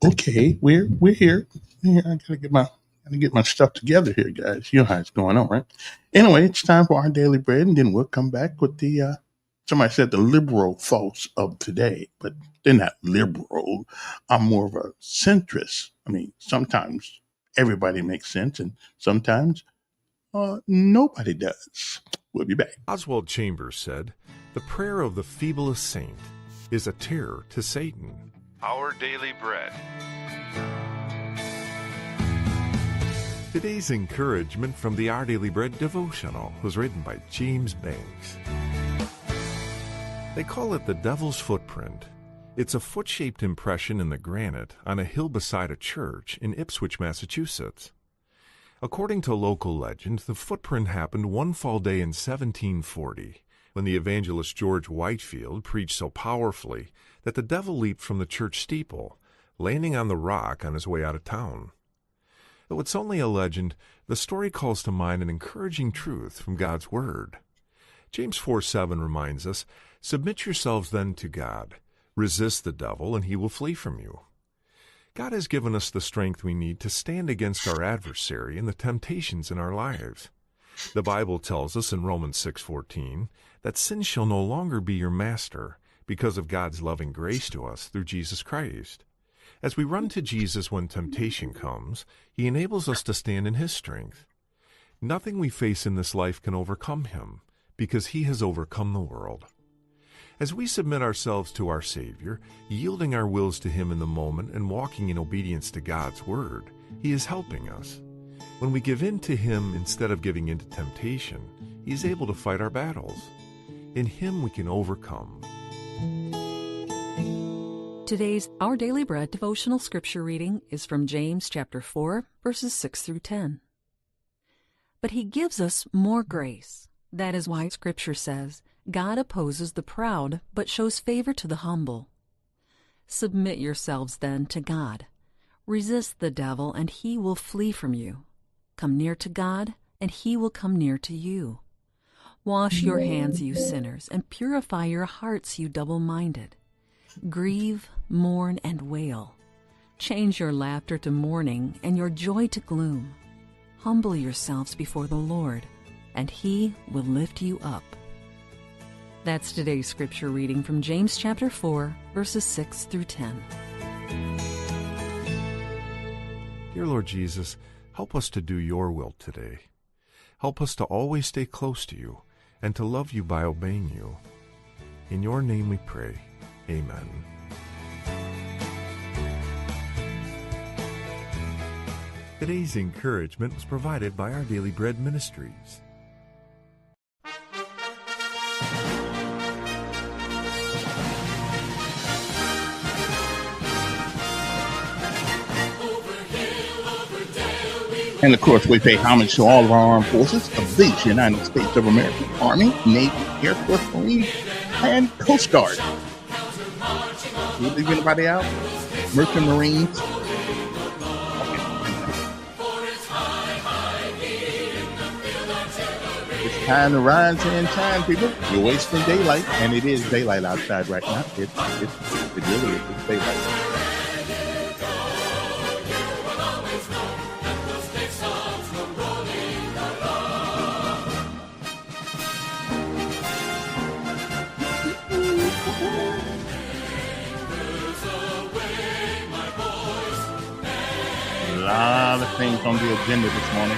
Okay, we're here. Yeah, I gotta get my stuff together here, guys. You know how it's going on, right? Anyway, it's time for our daily bread, and then we'll come back with the somebody said the liberal thoughts of today, but they're not liberal. I'm more of a centrist. I mean, sometimes everybody makes sense, and sometimes nobody does. We'll be back. Oswald Chambers said, "The prayer of the feeblest saint is a terror to Satan." Our daily bread. Today's encouragement from the Our Daily Bread devotional was written by James Banks. They call it the Devil's Footprint. It's a foot-shaped impression in the granite on a hill beside a church in Ipswich, Massachusetts. According to local legend, the footprint happened one fall day in 1740, when the evangelist George Whitefield preached so powerfully that the devil leaped from the church steeple, landing on the rock on his way out of town. Though it's only a legend, the story calls to mind an encouraging truth from God's Word. James 4:7 reminds us, "Submit yourselves then to God. Resist the devil, and he will flee from you." God has given us the strength we need to stand against our adversary and the temptations in our lives. The Bible tells us in Romans 6:14 that sin shall no longer be your master because of God's loving grace to us through Jesus Christ. As we run to Jesus when temptation comes, He enables us to stand in His strength. Nothing we face in this life can overcome Him, because He has overcome the world. As we submit ourselves to our Savior, yielding our wills to Him in the moment and walking in obedience to God's Word, He is helping us. When we give in to Him instead of giving in to temptation, He is able to fight our battles. In Him we can overcome. Today's Our Daily Bread devotional scripture reading is from James chapter 4, verses 6 through 10. But He gives us more grace. That is why Scripture says, God opposes the proud, but shows favor to the humble. Submit yourselves then to God. Resist the devil, and he will flee from you. Come near to God, and He will come near to you. Wash your hands, you sinners, and purify your hearts, you double-minded. Grieve, mourn, and wail. Change your laughter to mourning and your joy to gloom. Humble yourselves before the Lord, and He will lift you up. That's today's scripture reading from James chapter 4, verses 6 through 10. Dear Lord Jesus, help us to do your will today. Help us to always stay close to you and to love you by obeying you. In your name we pray. Amen. Today's encouragement was provided by Our Daily Bread Ministries. And of course, we pay homage to all of our armed forces of the United States of America: Army, Navy, Air Force, Marine, and Coast Guard. You leave anybody out? Merchant Marines. It's time to rise and shine, people. You're wasting daylight, and it is daylight outside right now. It really is. It's daylight. A lot of things on the agenda this morning.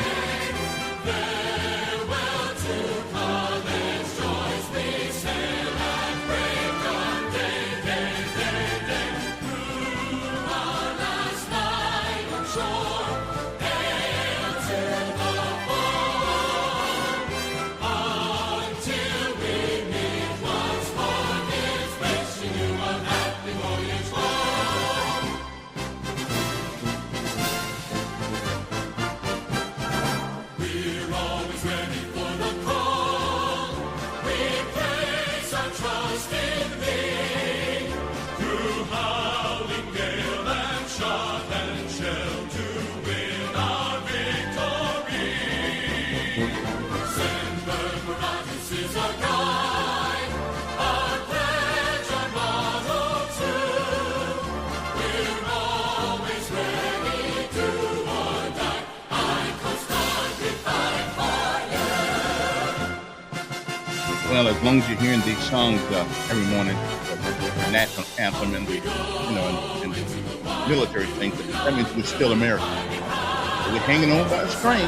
Well, as long as you're hearing these songs every morning, the national anthem and and the military things, that means we're still American. We're hanging on by a string.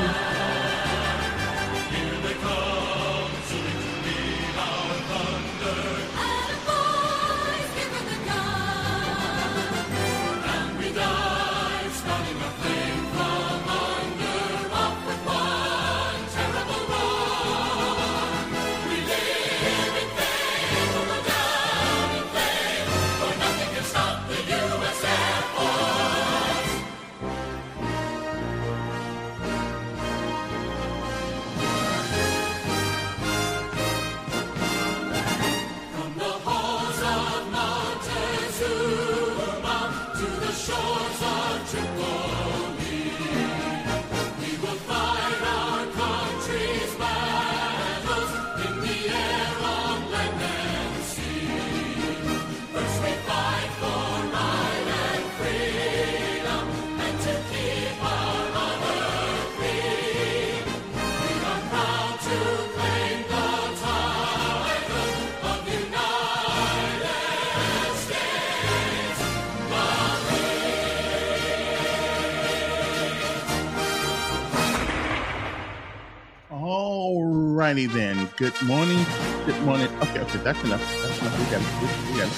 Alrighty then. Good morning. Good morning. Okay, that's enough. That's enough. We got it. We got it.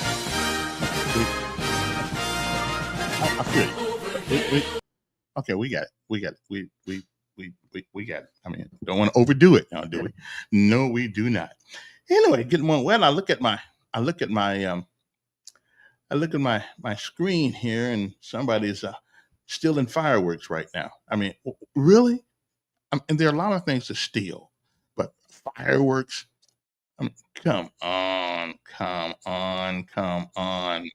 I feel it. Okay, we got it. We got it. We got it. I mean, don't want to overdo it now, do we? No, we do not. Anyway, good morning. Well, I look at my my screen here, and somebody's stealing fireworks right now. I mean, really? And there are a lot of things to steal, but fireworks. I mean, come on, come on, come on.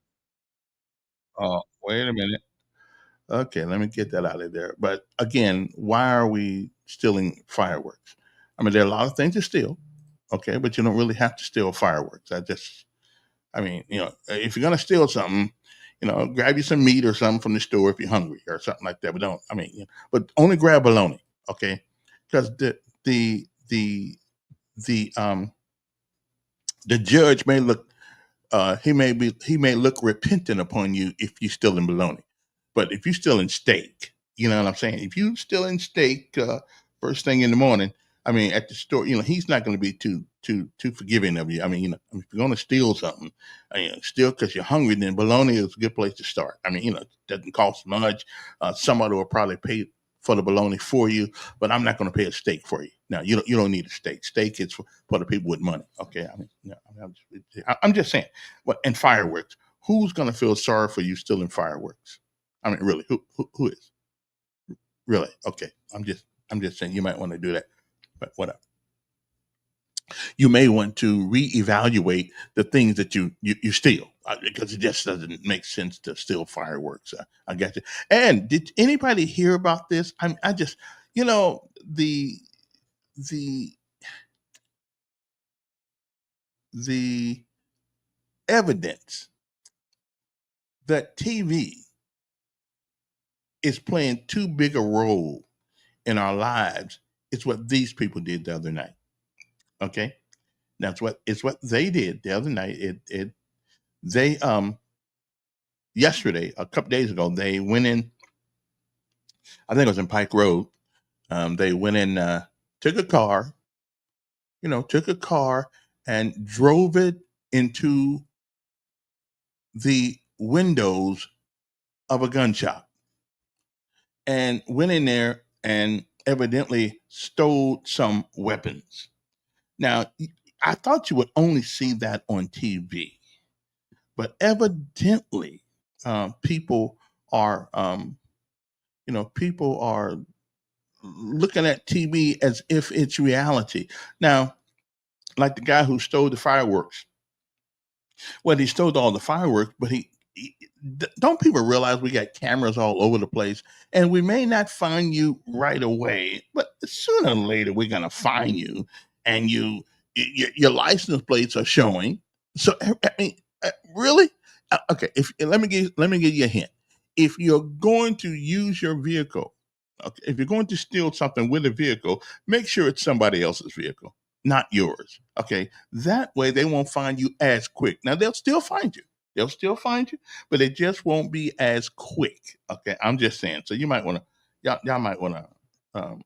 Oh, wait a minute. Okay, let me get that out of there. But again, why are we stealing fireworks? I mean, there are a lot of things to steal, okay, but you don't really have to steal fireworks. I mean, if you're gonna steal something, grab you some meat or something from the store if you're hungry or something like that. But don't, I mean, but only grab bologna, okay? Because the the judge may look he may look repentant upon you if you still in bologna. But if you still in steak, you know what I'm saying? If you still in steak first thing in the morning, I mean at the store, he's not going to be too forgiving of you. I mean, if you're going to steal something, steal because you're hungry, then bologna is a good place to start. I mean, it doesn't cost much. Somebody will probably pay for the bologna for you, but I'm not going to pay a steak for you. Now, you don't need a steak. Steak is for the people with money. Okay, I mean, I'm just saying. Well, and fireworks. Who's going to feel sorry for you stealing fireworks? I mean, really, who is? Really? Okay, I'm just saying you might want to do that, but whatever. You may want to reevaluate the things that you steal because it just doesn't make sense to steal fireworks. I got you. And did anybody hear about this? I just, the the the evidence that TV is playing too big a role in our lives is what these people did the other night. Okay, that's what it's what they did the other night. They yesterday, a couple days ago, they went in. I think it was in Pike Road. They went in, took a car, took a car and drove it into the windows of a gun shop and went in there and evidently stole some weapons. Now, I thought you would only see that on TV, but evidently, people are, people are looking at TV as if it's reality. Now, like the guy who stole the fireworks. Well, he stole all the fireworks, but don't people realize we got cameras all over the place, and we may not find you right away, but sooner or later we're gonna find you, and your license plates are showing. So I mean, really? Okay. If let me give you a hint. If you're going to use your vehicle, okay, if you're going to steal something with a vehicle, make sure it's somebody else's vehicle. not yours. Okay. That way they won't find you as quick. Now they'll still find you. They'll still find you, but it just won't be as quick. Okay. I'm just saying. So you might want to, y'all might want to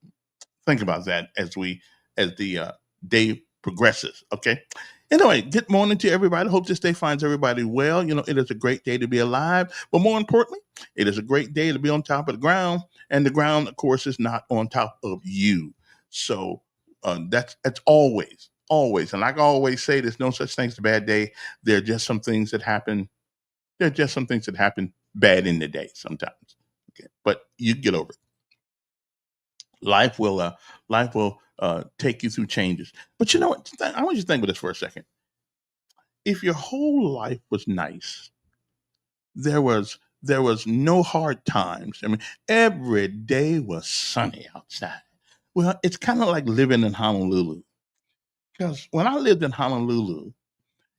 think about that as the day progresses. Okay. Anyway, good morning to everybody. Hope this day finds everybody well. You know, it is a great day to be alive, but more importantly, it is a great day to be on top of the ground, and the ground, of course, is not on top of you. So that's always, and like I always say, there's no such thing as a bad day. There are just some things that happen. There are just some things that happen bad in the day sometimes. Okay, but you get over it. Life will take you through changes. But you know what? I want you to think about this for a second. If your whole life was nice, there was no hard times. I mean, every day was sunny outside. Well, it's kind of like living in Honolulu. Because when I lived in Honolulu,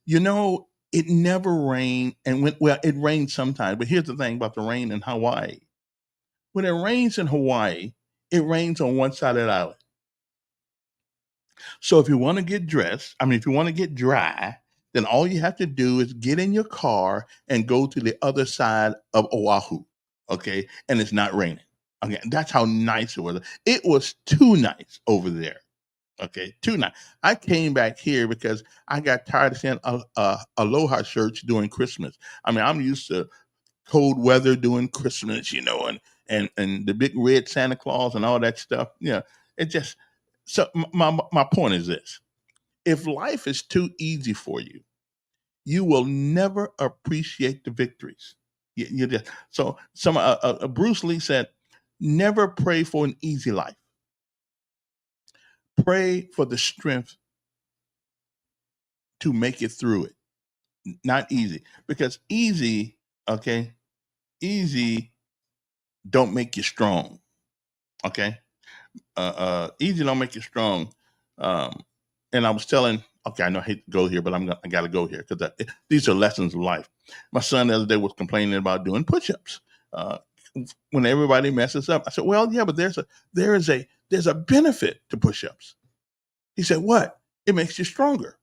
you know, it never rained, and well, it rained sometimes. But here's the thing about the rain in Hawaii: when it rains in Hawaii, it rains on one side of the island. So if you want to get dressed, I mean, if you want to get dry, then all you have to do is get in your car and go to the other side of Oahu. Okay. And it's not raining. Okay. That's how nice it was. It was too nice over there. Okay. Too nice. I came back here because I got tired of seeing aloha shirts during Christmas. I mean, I'm used to cold weather during Christmas, you know, and the big red Santa Claus and all that stuff. Yeah. It just, so my point is this: if life is too easy for you, you will never appreciate the victories. You just, so Bruce Lee said, "Never pray for an easy life. Pray for the strength to make it through it. Not easy, because easy, okay, easy don't make you strong. Okay, easy don't make you strong. Um, and I was telling, okay, I know I hate to go here, but I got to go here because these are lessons of life. My son the other day was complaining about doing push-ups. Uh, when everybody messes up, I said, well, yeah, but there's a benefit to push-ups. He said, what? It makes you stronger.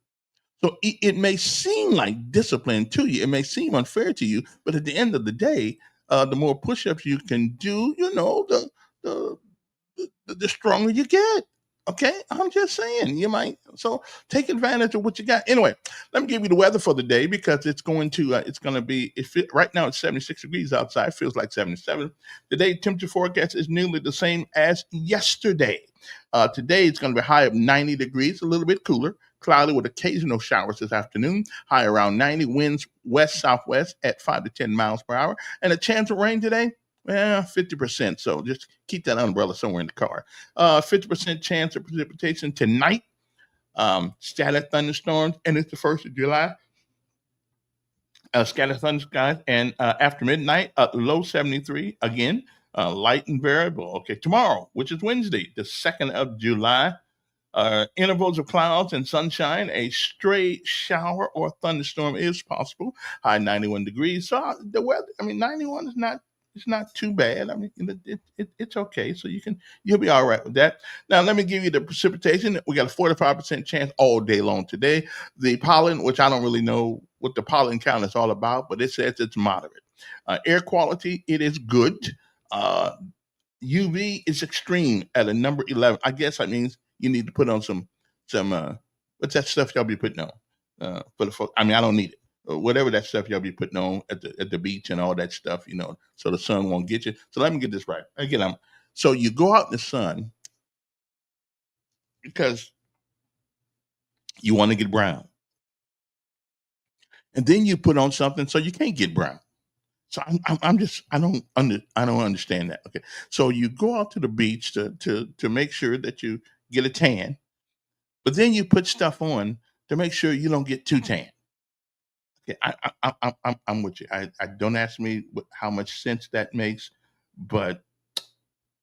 So it may seem like discipline to you. It may seem unfair to you, but at the end of the day, the more push-ups you can do, you know, the the stronger you get. Okay, I'm just saying you might. So take advantage of what you got. Anyway, let me give you the weather for the day because it's going to be. Right now it's 76 degrees outside. Feels like 77. Today temperature forecast is nearly the same as yesterday. Today it's going to be high of 90 degrees, a little bit cooler. Cloudy with occasional showers this afternoon. High around 90. Winds west southwest at 5 to 10 miles per hour, and a chance of rain today. 50%. So just keep that umbrella somewhere in the car. 50% chance of precipitation tonight. Scattered thunderstorms, and it's the 1st of July. Scattered thunderstorms, and after midnight, low 73 again. Light and variable. Okay, tomorrow, which is Wednesday, the 2nd of July. Intervals of clouds and sunshine. A stray shower or thunderstorm is possible. High 91 degrees. So the weather, I mean, 91 is not. It's not too bad. I mean, it's okay. So you'll be all right with that. Now, let me give you the precipitation. We got a 45% chance all day long today. The pollen, which I don't really know what the pollen count is all about, but it says it's moderate. Air quality, it is good. UV is extreme at a number 11. I guess that means you need to put on some what's that stuff y'all be putting on for the. I mean, I don't need it. Whatever that stuff y'all be putting on at the beach and all that stuff, you know, so the sun won't get you. So let me get this right. Again, so you go out in the sun because you want to get brown, and then you put on something so you can't get brown. So I'm just I don't understand that. Okay, so you go out to the beach to make sure that you get a tan, but then you put stuff on to make sure you don't get too tan. Okay, I'm with you. I don't ask me how much sense that makes, but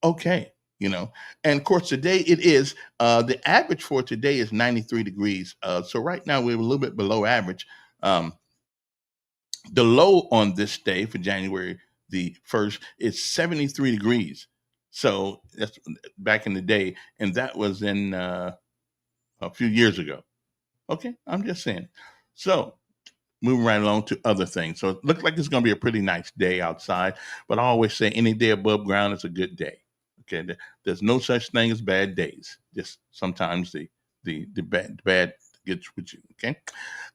okay, you know. And of course, today it is the average for today is 93 degrees. So right now we're a little bit below average. Um, the low on this day for January the 1st is 73 degrees. So that's back in the day, and that was in a few years ago. Okay, I'm just saying. So moving right along to other things. So it looks like it's going to be a pretty nice day outside. But I always say any day above ground is a good day. Okay, there's no such thing as bad days. Just sometimes the bad gets with you. Okay.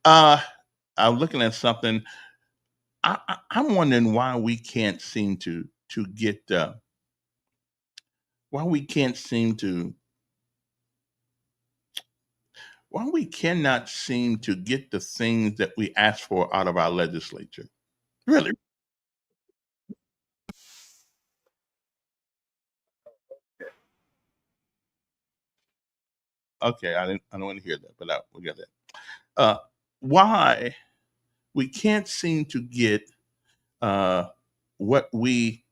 Uh, I'm looking at something. I'm wondering why we can't seem to get why we can't seem to why we cannot seem to get the things that we ask for out of our legislature. Really? Okay, I don't want to hear that, but we got that. Uh, why we can't seem to get uh, what we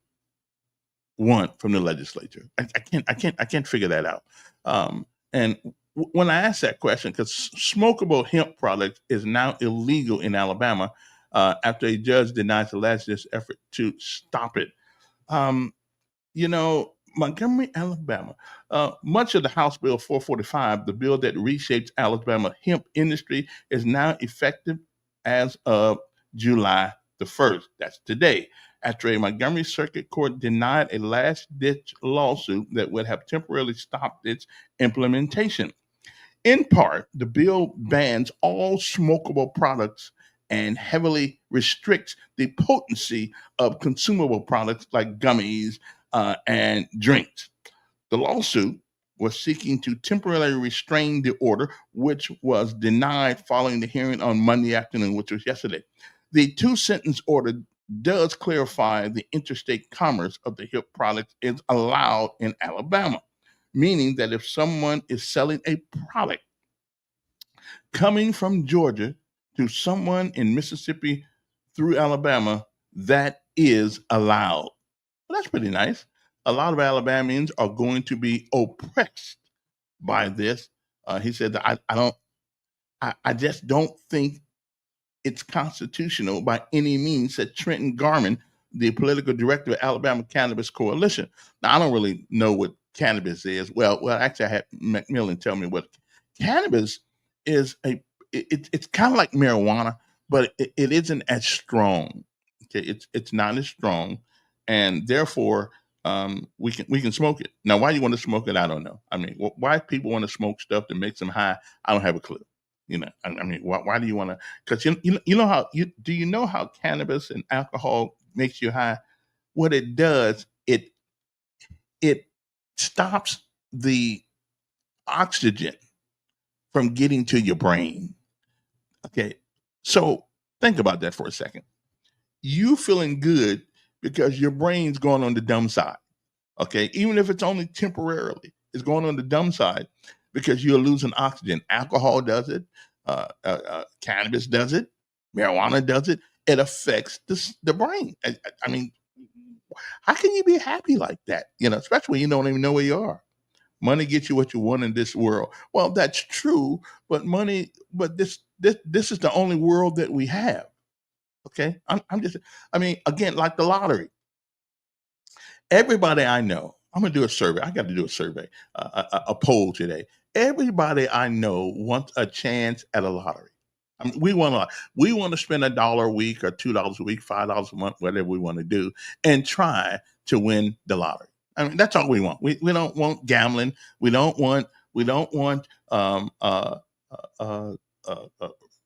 want from the legislature? I can't figure that out. And when I ask that question, because smokable hemp products is now illegal in Alabama after a judge denies the legislature's effort to stop it. Um, Montgomery, Alabama. Much of the House Bill 445, the bill that reshapes Alabama hemp industry, is now effective as of July the 1st. That's today. After a Montgomery Circuit Court denied a last ditch lawsuit that would have temporarily stopped its implementation. In part, the bill bans all smokable products and heavily restricts the potency of consumable products like gummies and drinks. The lawsuit was seeking to temporarily restrain the order, which was denied following the hearing on Monday afternoon, which was yesterday. The two sentence order does clarify the interstate commerce of the hip product is allowed in Alabama, meaning that if someone is selling a product coming from Georgia to someone in Mississippi through Alabama, that is allowed. Well, that's pretty nice. A lot of Alabamians are going to be oppressed by this. He said that I just don't think it's constitutional by any means, said Trenton Garman, the political director of Alabama Cannabis Coalition. Now, I don't really know what cannabis is. Actually, I had Macmillan tell me what cannabis is. It's kind of like marijuana, but it isn't as strong. Okay, it's not as strong, and therefore we can smoke it. Now, why you want to smoke it, I don't know. I mean, why people want to smoke stuff that makes them high, I don't have a clue. I mean, why do you want to? Because you know how you know how cannabis and alcohol makes you high? What it does, it stops the oxygen from getting to your brain. Okay, so think about that for a second. You feeling good because your brain's going on the dumb side. Okay, even if it's only temporarily, it's going on the dumb side because you're losing oxygen. Alcohol does it, cannabis does it, marijuana does it. It affects the brain. I mean, how can you be happy like that? Especially when you don't even know where you are. Money gets you what you want in this world. Well, that's true, but this is the only world that we have. Okay, I'm just. I mean, again, like the lottery. Everybody I know, I'm gonna do a survey. I got to do a survey, a poll today. Everybody I know wants a chance at a lottery. I mean, we want to spend $1 a week or $2 a week, $5 a month, whatever we want to do, and try to win the lottery. I mean, that's all we want. We don't want gambling. We don't want uh,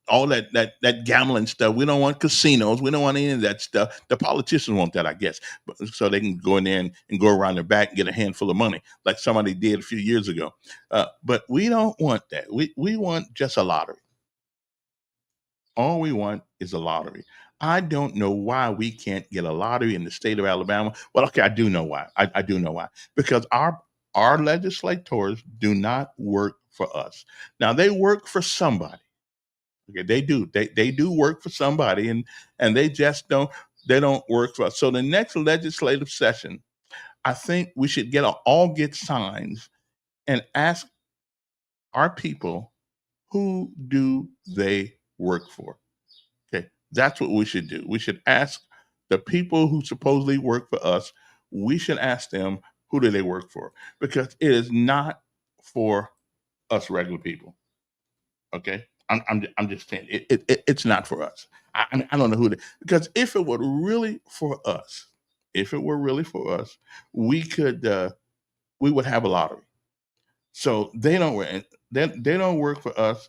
all that gambling stuff. We don't want casinos. We don't want any of that stuff. The politicians want that, I guess, so they can go in there and go around their back and get a handful of money, like somebody did a few years ago. But we don't want that. We want just a lottery. All we want is a lottery. I don't know why we can't get a lottery in the state of Alabama. Well, okay, I do know why. I do know why. Because our legislators do not work for us. Now they work for somebody. Okay, they do. They do work for somebody, and they don't work for us. So the next legislative session, I think we should all get signs and ask our people, who do they work for? Okay, that's what we should do. We should ask the people who supposedly work for us. We should ask them, who do they work for? Because it is not for us regular people. Okay, I'm just saying it's not for us. I don't know who because if it were really for us, if it were really for us, we could we would have a lottery. So they don't work for us.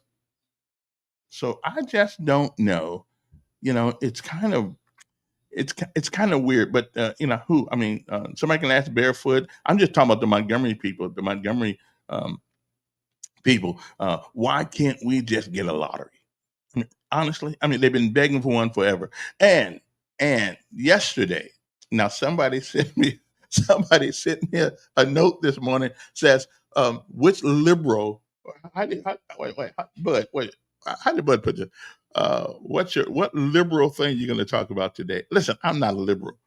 So I just don't know. It's kind of it's kind of weird, but who? I mean, somebody can ask Barefoot. I'm just talking about the Montgomery people, the Montgomery um, people. Why can't we just get a lottery? I mean, honestly, I mean they've been begging for one forever. And yesterday, now somebody sent me a note this morning says which liberal. Bud, wait, how did Bud put it? What liberal thing you're going to talk about today? Listen, I'm not a liberal,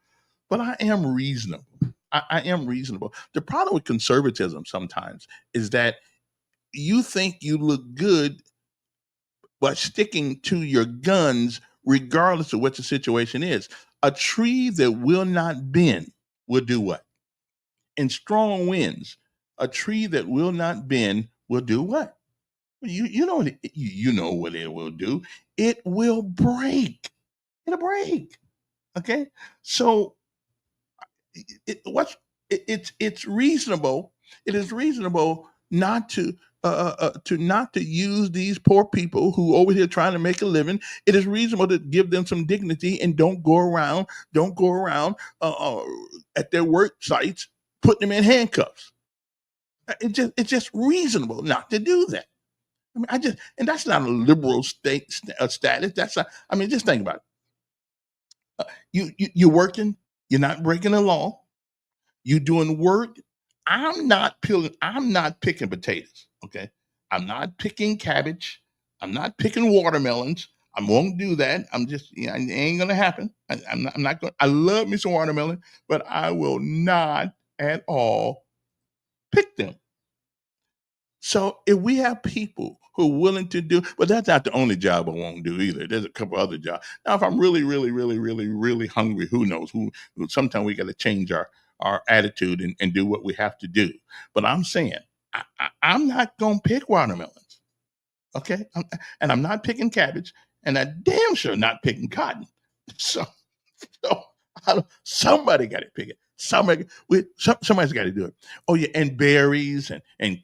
but I am reasonable. I am reasonable. The problem with conservatism sometimes is that you think you look good but sticking to your guns regardless of what the situation is. A tree that will not bend will do what? In strong winds, a tree that will not bend will do what? You know you know what it will do. It will break. It'll break. Okay, so it's reasonable. It is reasonable not to not to use these poor people who over here trying to make a living. It is reasonable to give them some dignity and don't go around at their work sites putting them in handcuffs. It's just reasonable not to do that. I mean, and that's not a liberal status. That's not. I mean, just think about it. You're working. You're not breaking the law. You doing work. I'm not picking potatoes. Okay. I'm not picking cabbage. I'm not picking watermelons. I won't do that. It ain't gonna happen. I'm not going. I love me some watermelon, but I will not at all pick them. So if we have people who are willing to do, but that's not the only job I won't do either. There's a couple other jobs. Now, if I'm really, really, really, really, really hungry, who knows? Sometimes we got to change our attitude and do what we have to do. But I'm saying I'm not gonna pick watermelons, okay? And I'm not picking cabbage, and I damn sure not picking cotton. So so somebody got to pick it. Somebody's got to do it. Oh yeah, and berries and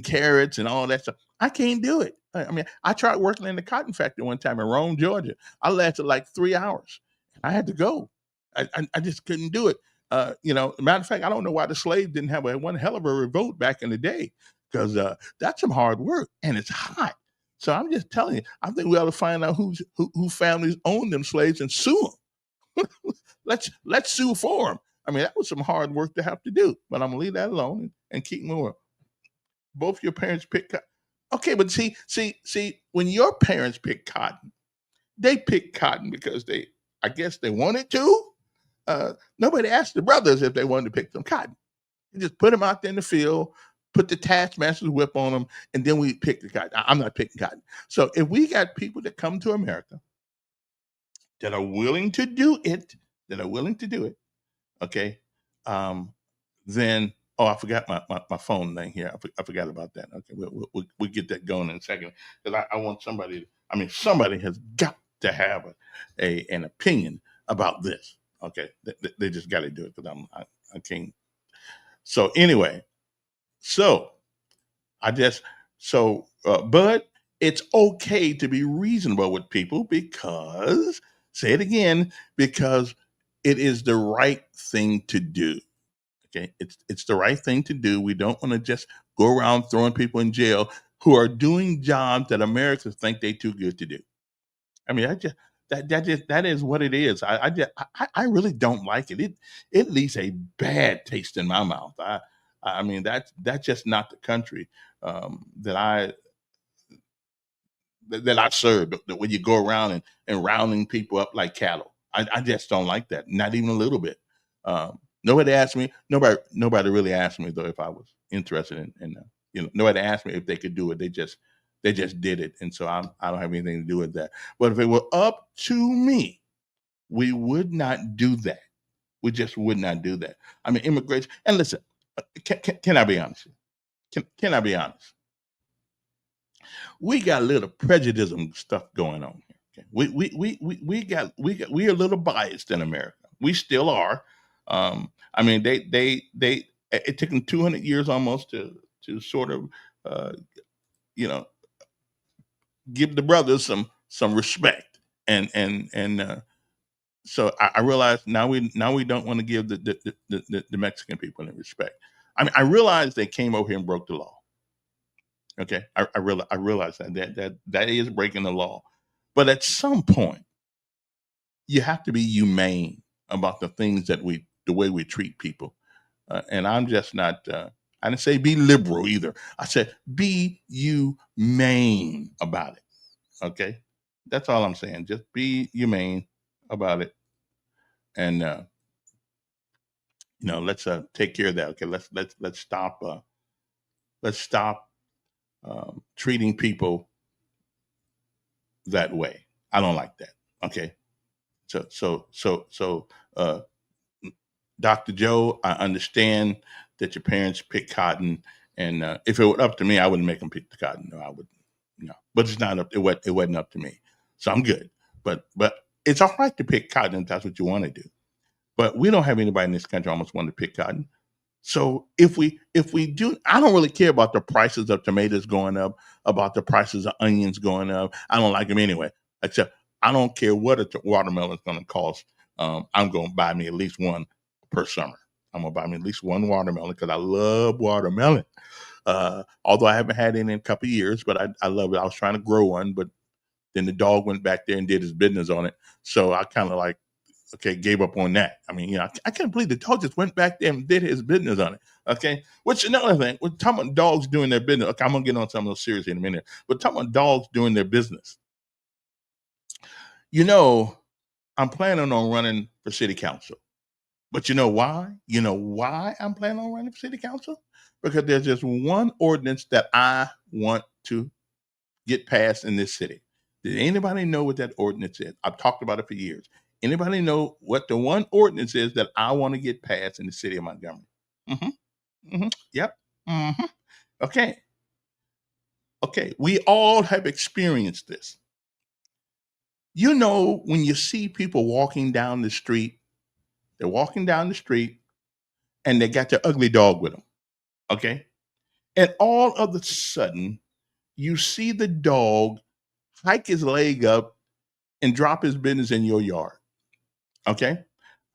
carrots and all that stuff. I can't do it. I mean, I tried working in the cotton factory one time in Rome, Georgia. I lasted like 3 hours. I had to go. I just couldn't do it. Matter of fact, I don't know why the slaves didn't have one hell of a revolt back in the day, because that's some hard work and it's hot. So I'm just telling you, I think we ought to find out who families own them slaves and sue them. Let's sue for them. I mean, that was some hard work to have to do, but I'm gonna leave that alone and keep moving. Both your parents pick cotton. Okay, but see, when your parents pick cotton, they pick cotton because I guess they wanted to. Nobody asked the brothers if they wanted to pick some cotton. You just put them out there in the field, put the taskmaster's whip on them, and then we pick the cotton. I'm not picking cotton. So if we got people that come to America that are willing to do it, okay, um, then I forgot my phone thing here. I forgot about that. Okay, we'll get that going in a second, because I want somebody. I mean, somebody has got to have an opinion about this. Okay, they just got to do it, because I can't. So anyway, so but it's okay to be reasonable with people, because, say it again, because it is the right thing to do. Okay, it's the right thing to do. We don't want to just go around throwing people in jail who are doing jobs that Americans think they too good to do. I mean, that is what it is. I really don't like it. It leaves a bad taste in my mouth. I mean, that's just not the country that I serve. When you go around and rounding people up like cattle, I just don't like that. Not even a little bit. Nobody asked me. Nobody really asked me though if I was interested in nobody asked me if they could do it. They just did it, and so I don't have anything to do with that. But if it were up to me, we would not do that. We just would not do that. I mean, immigration. And listen, can I be honest? Can I be honest? We got a little prejudice stuff going on here. Okay? We are a little biased in America. We still are. I mean, they it took them 200 years almost to sort of uh, you know give the brothers some respect, and so I realize now we don't want to give the Mexican people any respect. I mean, I realize they came over here and broke the law. Okay, I realize that is breaking the law, but at some point you have to be humane about the way we treat people. And I'm just not. I didn't say be liberal either. I said be humane about it. Okay, that's all I'm saying. Just be humane about it, and let's take care of that. Okay, let's stop treating people that way. I don't like that. Okay, so Dr. Joe, I understand that your parents pick cotton, and if it were up to me, I wouldn't make them pick the cotton. No, I wouldn't. No, but it's not up. It wasn't up to me, so I'm good. But it's all right to pick cotton if that's what you want to do. But we don't have anybody in this country almost want to pick cotton. So if we do, I don't really care about the prices of tomatoes going up, about the prices of onions going up. I don't like them anyway. Except I don't care what a watermelon is going to cost. I'm going to buy me at least one per summer. I'm going to buy me at least one watermelon because I love watermelon. Although I haven't had any in a couple of years, but I love it. I was trying to grow one, but then the dog went back there and did his business on it. So I kind of like, okay, gave up on that. I mean, I can't believe the dog just went back there and did his business on it. Okay, which another thing, we're talking about dogs doing their business. Okay, I'm gonna get on some of those serious in a minute. But talking about dogs doing their business. You know, I'm planning on running for city council. But you know why? You know why I'm planning on running for city council? Because there's just one ordinance that I want to get passed in this city. Did anybody know what that ordinance is? I've talked about it for years. Anybody know what the one ordinance is that I want to get passed in the city of Montgomery? Yep. hmm Okay. Okay. We all have experienced this. You know, when you see people walking down the street, they're walking down the street and they got their ugly dog with them. Okay. And all of a sudden, you see the dog hike his leg up and drop his business in your yard. Okay.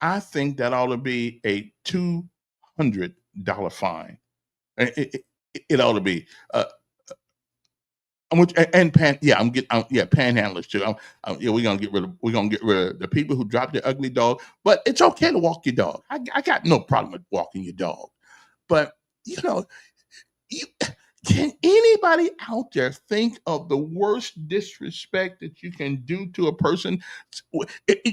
I think that ought to be a $200 fine. It ought to be. Panhandlers too. We're gonna get rid of the people who drop their ugly dog. But it's okay to walk your dog. I got no problem with walking your dog. But you know, you can anybody out there think of the worst disrespect that you can do to a person?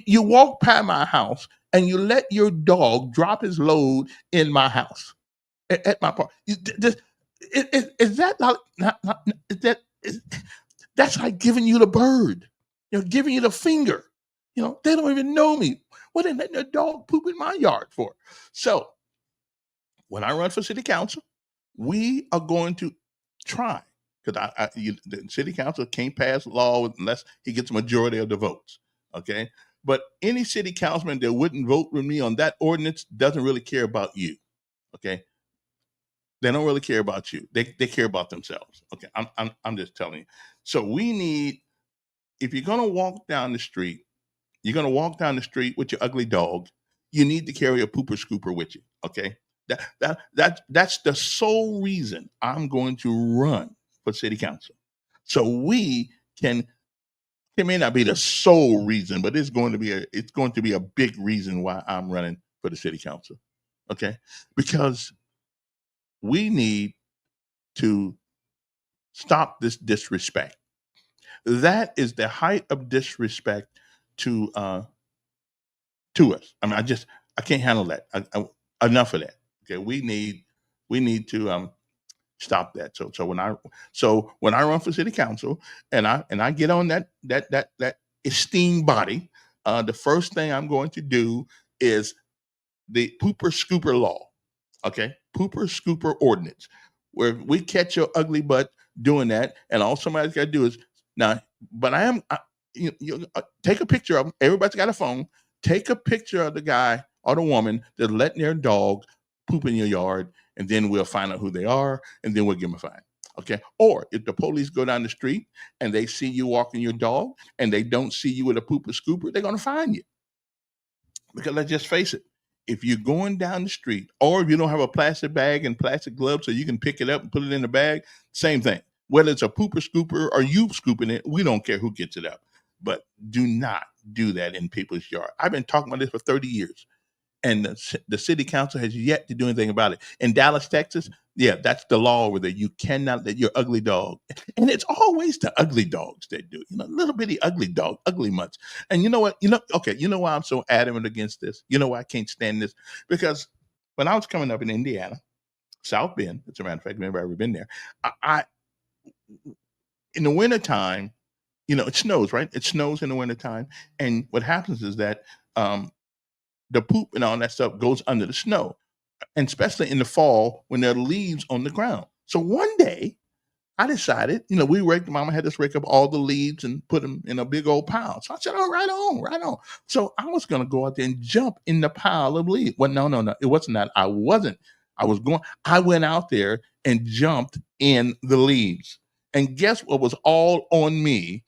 You walk by my house and you let your dog drop his load in my house at my park. Is that not is that is, that's like giving you the bird, giving you the finger. They don't even know me. What are they letting their dog poop in my yard for? So when I run for city council, we are going to try because the city council can't pass law unless he gets a majority of the votes. Okay, but any city councilman that wouldn't vote with me on that ordinance doesn't really care about you. Okay, they don't really care about you. They care about themselves. Okay, I'm just telling you. So we need, if you're gonna walk down the street, you're gonna walk down the street with your ugly dog. You need to carry a pooper scooper with you. Okay, that's the sole reason I'm going to run for city council. So we can. It may not be the sole reason, but it's going to be a big reason why I'm running for the city council. Okay, because we need to stop this disrespect. That is the height of disrespect to us. I mean, I can't handle that. Enough of that. Okay, we need to stop that. So when I run for city council and I get on that esteemed body, the first thing I'm going to do is the pooper scooper law. Okay, pooper scooper ordinance, where we catch your ugly butt doing that. And all somebody's got to do is now, but take a picture of them. Everybody's got a phone. Take a picture of the guy or the woman that's letting their dog poop in your yard, and then we'll find out who they are, and then we'll give them a fine. Okay. Or if the police go down the street and they see you walking your dog and they don't see you with a pooper scooper, they're going to fine you. Because let's just face it, if you're going down the street, or if you don't have a plastic bag and plastic gloves so you can pick it up and put it in the bag, same thing. Whether it's a pooper scooper or you scooping it, we don't care who gets it up. But do not do that in people's yard. I've been talking about this for 30 years, and the city council has yet to do anything about it. In Dallas, Texas, yeah, that's the law over there. You cannot let your ugly dog, and it's always the ugly dogs that do, little bitty ugly dog, ugly mutts. And you know what? Okay, you know why I'm so adamant against this? You know why I can't stand this? Because when I was coming up in Indiana, South Bend, as a matter of fact, remember I've ever been there, I in the wintertime, it snows, right? It snows in the wintertime. And what happens is that the poop and all that stuff goes under the snow, and especially in the fall when there are leaves on the ground. So one day I decided, Mama had us rake up all the leaves and put them in a big old pile. So I said, oh, right on, right on. So I was going to go out there and jump in the pile of leaves. Well, no, it wasn't that. I went out there and jumped in the leaves. And guess what was all on me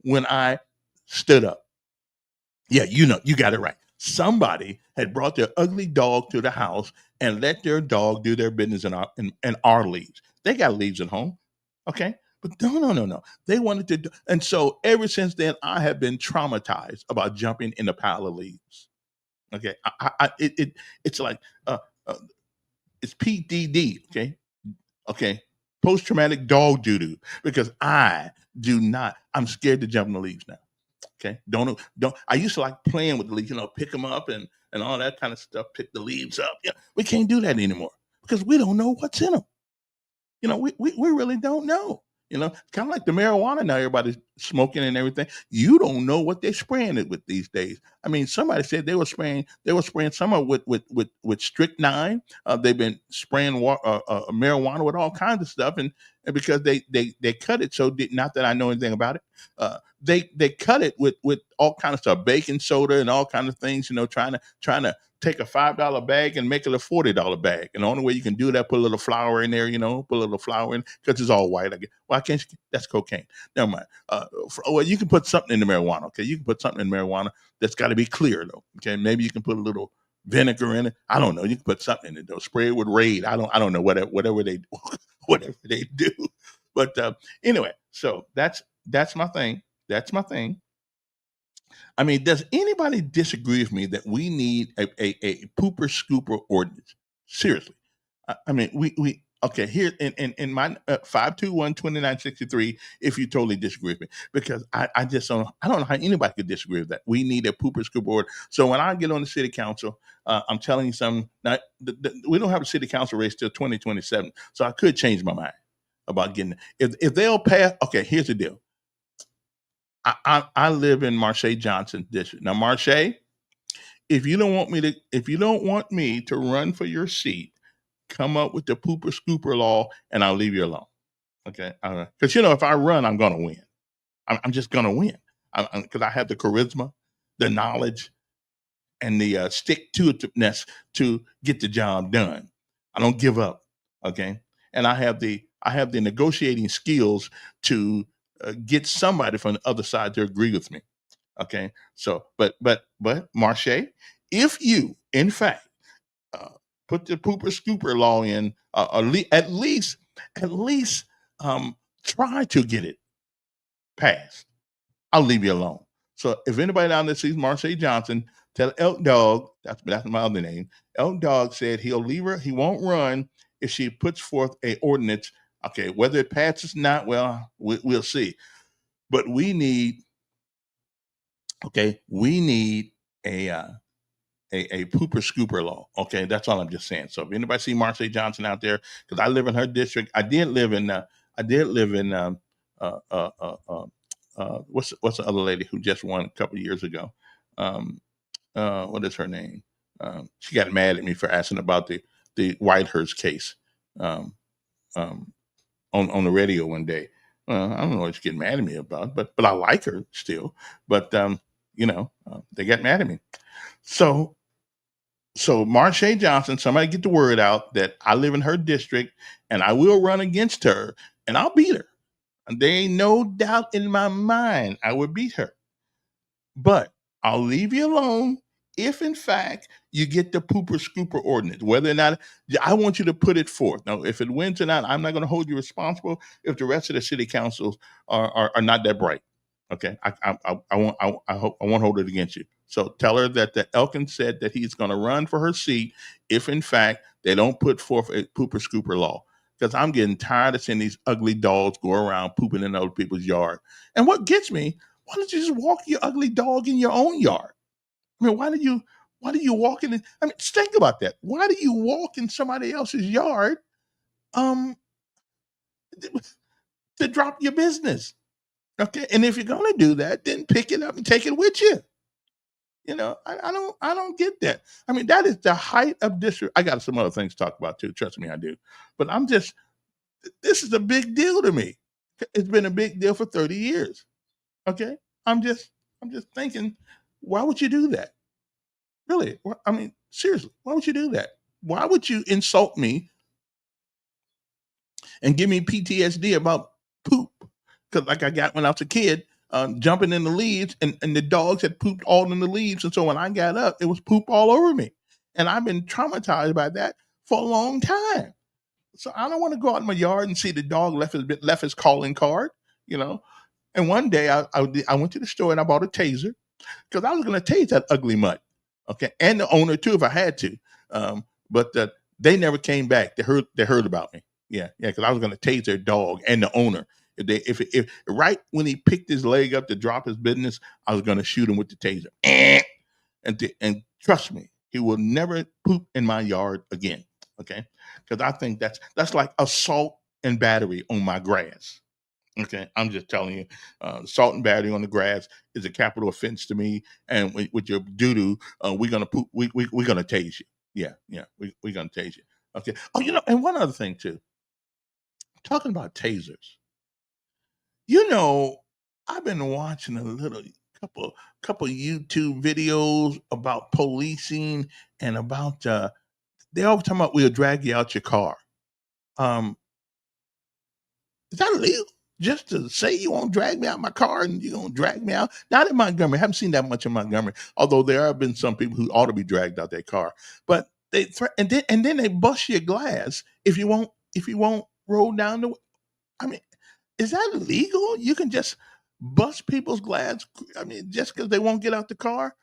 when I stood up? Yeah, you got it right. Somebody had brought their ugly dog to the house and let their dog do their business in our leaves. They got leaves at home, okay? But no. They wanted to do, and so ever since then, I have been traumatized about jumping in a pile of leaves. Okay, it's like it's PDD. Okay, post traumatic dog doo doo, because I'm scared to jump in the leaves now. Okay. Don't. I used to like playing with the leaves, pick them up and all that kind of stuff, pick the leaves up. Yeah. We can't do that anymore because we don't know what's in them. We really don't know. Kind of like the marijuana now, everybody's smoking and everything. You don't know what they're spraying it with these days. I mean, somebody said they were spraying some of it with strychnine. They've been spraying marijuana with all kinds of stuff, and because they cut it so not that I know anything about it. They cut it with all kind of stuff, baking soda and all kind of things. Trying to take a $5 bag and make it a $40 bag. And the only way you can do that, put a little flour in there, put a little flour in, because it's all white. Why can't you? That's cocaine. Never mind. Well, you can put something in the marijuana. Okay, you can put something in marijuana that's got to be clear though. Okay, maybe you can put a little vinegar in it. I don't know. You can put something in it though. Spray it with Raid. I don't know whatever they whatever they do. But anyway, so that's my thing. That's my thing. I mean, does anybody disagree with me that we need a pooper scooper ordinance? Seriously. I mean, we okay, here in my 521-2963, if you totally disagree with me, because I just don't know how anybody could disagree with that. We need a pooper scooper order. So when I get on the city council, I'm telling you something. Now, we don't have a city council race till 2027, so I could change my mind about getting it. If they'll pass, okay, here's the deal. I live in Marsha Johnson district. Now, Marsha, if you don't want me to run for your seat, come up with the pooper scooper law, and I'll leave you alone. Okay, because if I run, I'm gonna win. I'm just gonna win because I have the charisma, the knowledge, and the stick-to-itiveness to get the job done. I don't give up. Okay, and I have the negotiating skills to get somebody from the other side to agree with me. Okay. So, but Marsha, if you, in fact, put the pooper scooper law in, at least try to get it passed, I'll leave you alone. So if anybody down there sees Marsha Johnson, tell Elk Dog, that's my other name. Elk Dog said he'll leave her, he won't run if she puts forth a ordinance. Okay, whether it passes or not, well, we'll see. But we need a pooper scooper law. Okay, that's all I'm just saying. So if anybody see Marsha Johnson out there, because I live in her district, I did live in what's the other lady who just won a couple of years ago? What is her name? She got mad at me for asking about the Whitehurst case. on the radio one day. I don't know what she's getting mad at me about, but I like her still. But they got mad at me. So Marsha Johnson, somebody get the word out that I live in her district and I will run against her and I'll beat her. And there ain't no doubt in my mind I would beat her. But I'll leave you alone if, in fact, you get the pooper scooper ordinance. Whether or not I want you to put it forth. Now, if it wins or not, I'm not going to hold you responsible if the rest of the city councils are not that bright. Okay, I won't hold it against you. So tell her that the Elkin said that he's going to run for her seat if, in fact, they don't put forth a pooper scooper law. Because I'm getting tired of seeing these ugly dogs go around pooping in other people's yard. And what gets me, why don't you just walk your ugly dog in your own yard? I mean, why do you walk in? I mean, think about that. Why do you walk in somebody else's yard um to drop your business? Okay. And if you're gonna do that, then pick it up and take it with you. I don't get that. I mean, that is the height of disrespect. I got some other things to talk about too. Trust me, I do. But this is a big deal to me. It's been a big deal for 30 years. Okay. I'm just thinking, why would you do that? Really? I mean, seriously, why would you do that? Why would you insult me and give me PTSD about poop? Because like I got when I was a kid, jumping in the leaves, and the dogs had pooped all in the leaves, and so when I got up, it was poop all over me, and I've been traumatized by that for a long time. So I don't want to go out in my yard and see the dog left his calling card, you know. And one day I went to the store and I bought a taser because I was going to tase that ugly mutt, okay, and the owner too if I had to. But they never came back. They heard about me. Yeah, because I was going to tase their dog and the owner. If right when he picked his leg up to drop his business, I was going to shoot him with the taser. And trust me, he will never poop in my yard again. Okay, because I think that's like assault and battery on my grass. Okay, I'm just telling you, assault and battery on the grass is a capital offense to me. And with your doo doo, we're gonna poop. We're gonna tase you. Yeah, we're gonna tase you. Okay. Oh, and one other thing too. Talking about tasers, you know, I've been watching a little couple YouTube videos about policing and about they all talking about we'll drag you out your car. Um, Is that illegal? Just to say you won't drag me out my car and you're gonna drag me out? Not in Montgomery. I haven't seen that much in Montgomery, although there have been some people who ought to be dragged out their car. But and then they bust your glass if you won't roll down the. I mean, is that illegal? You can just bust people's glass. I mean, just because they won't get out the car.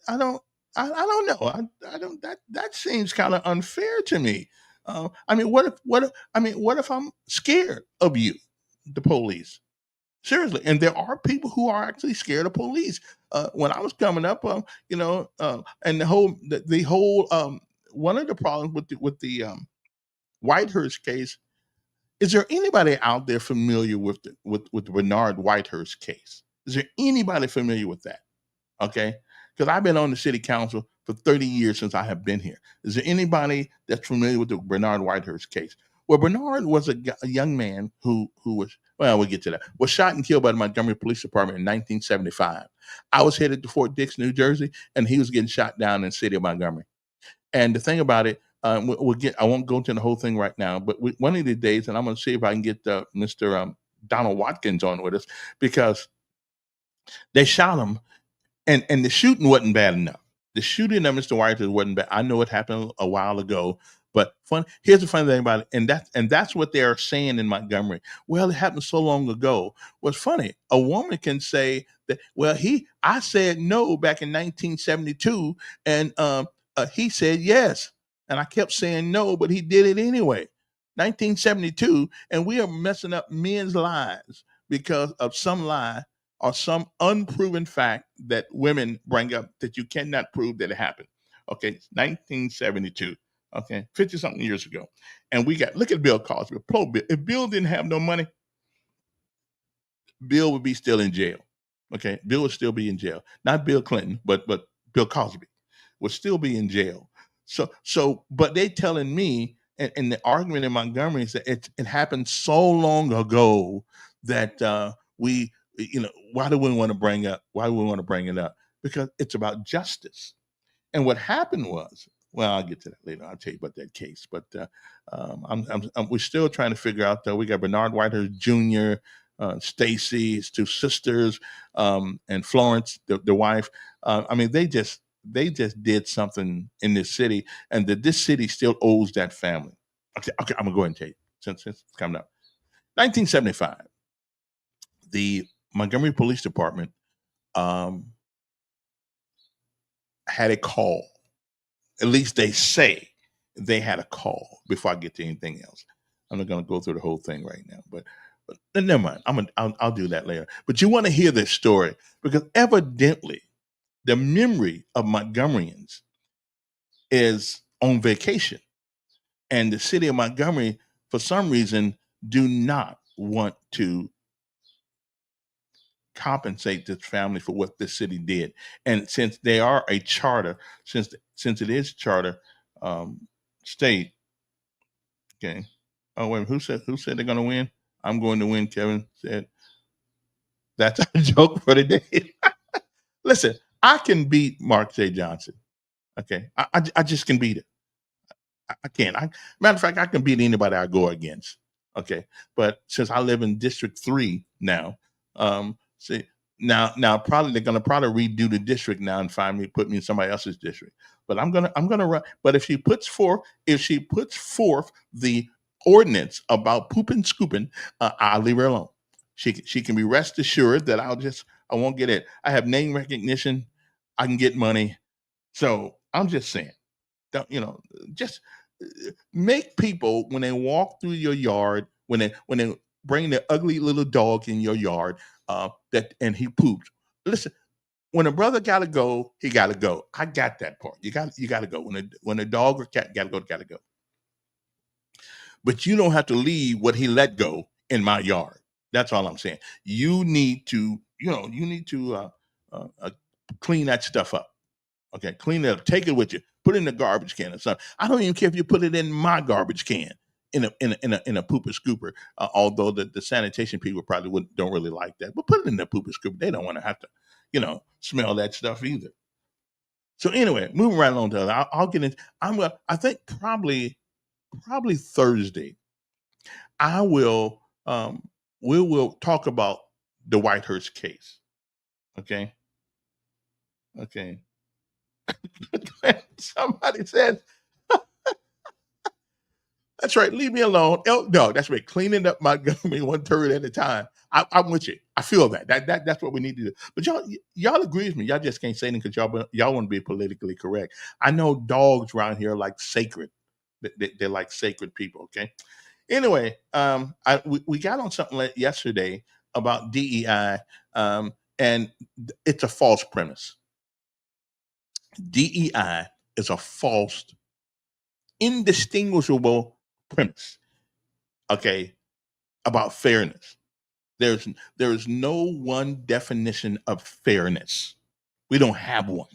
I don't. I don't know. I don't. That seems kind of unfair to me. I mean, what if I'm scared of you, the police? Seriously, and there are people who are actually scared of police. When I was coming up, and the whole one of the problems with the Whitehurst case. Is there anybody out there familiar with the Bernard Whitehurst case? Is there anybody familiar with that? Okay, because I've been on the city council for 30 years since I have been here. Is there anybody that's familiar with the Bernard Whitehurst case? Well, Bernard was a young man who was, well, we'll get to that, was shot and killed by the Montgomery Police Department in 1975. I was headed to Fort Dix, New Jersey, and he was getting shot down in the city of Montgomery. And the thing about it, we'll get. I won't go into the whole thing right now, but one of the days, and I'm going to see if I can get Mr. Donald Watkins on with us because they shot him, and the shooting wasn't bad enough. The shooting of Mr. White wasn't bad. I know it happened a while ago, but fun. Here's the funny thing about it, and that's what they are saying in Montgomery. Well, it happened so long ago. What's funny? A woman can say that. Well, I said no back in 1972, and he said yes, and I kept saying no, but he did it anyway. 1972, and we are messing up men's lives because of some lie or some unproven fact that women bring up that you cannot prove that it happened. Okay, it's 1972. Okay, 50 something years ago, and look at Bill Cosby. Poor Bill. If Bill didn't have no money, Bill would be still in jail. Okay, Bill would still be in jail. Not Bill Clinton, but Bill Cosby would still be in jail. But they telling me and the argument in Montgomery is that it happened so long ago that we, why do we want to bring up? Why do we want to bring it up? Because it's about justice. And what happened was, well, I'll get to that later. I'll tell you about that case. But we're still trying to figure out, though. We got Bernard Whitehurst Jr., Stacy, his two sisters, and Florence, the wife. I mean, they just did something in this city, and that this city still owes that family. Okay, I'm gonna go ahead and tell you since it's coming up. 1975, the Montgomery Police Department um, had a call. At least they say they had a call. Before I get to anything else, I'm not going to go through the whole thing right now. But never mind. I'll do that later. But you want to hear this story because evidently the memory of Montgomeryans is on vacation, and the city of Montgomery, for some reason, do not want to compensate this family for what this city did. And since they are a charter, since it is charter state, okay. Oh wait, who said they're gonna win? I'm going to win, Kevin said. That's a joke for the day. Listen, I can beat Mark J. Johnson. Okay. I just can beat it. I can. Matter of fact, I can beat anybody I go against. Okay. But since I live in District 3 now, see, now probably they're gonna probably redo the district now and put me in somebody else's district. But I'm gonna run. But if she puts forth the ordinance about pooping scooping, I'll leave her alone. She can be rest assured that I won't get it. I have name recognition. I can get money. So I'm just saying, don't, just make people when they walk through your yard, when they bring their ugly little dog in your yard, and he pooped. Listen, when a brother gotta go, he gotta go. I got that part. You gotta go. When a dog or cat gotta go. But you don't have to leave what he let go in my yard. That's all I'm saying. You need to, clean that stuff up. Okay, clean it up. Take it with you. Put it in the garbage can or something. I don't even care if you put it in my garbage can in a pooper scooper. Although the sanitation people probably don't really like that, but put it in the pooper scooper. They don't want to have to, smell that stuff either. So anyway, moving right along to the other, I'll get into. I think probably Thursday. I will. We will talk about the Whitehurst case. Okay. Okay. Somebody said, that's right, leave me alone. No, that's right. Cleaning up Montgomery one turd at a time. I'm with you. I feel that. That's what we need to do. But y'all agree with me. Y'all just can't say anything because y'all want to be politically correct. I know dogs around here are like sacred. They're like sacred people. Okay. Anyway, we got on something yesterday about DEI, and it's a false premise. DEI is a false, indistinguishable premise. Okay, about fairness. There is no one definition of fairness. We don't have one.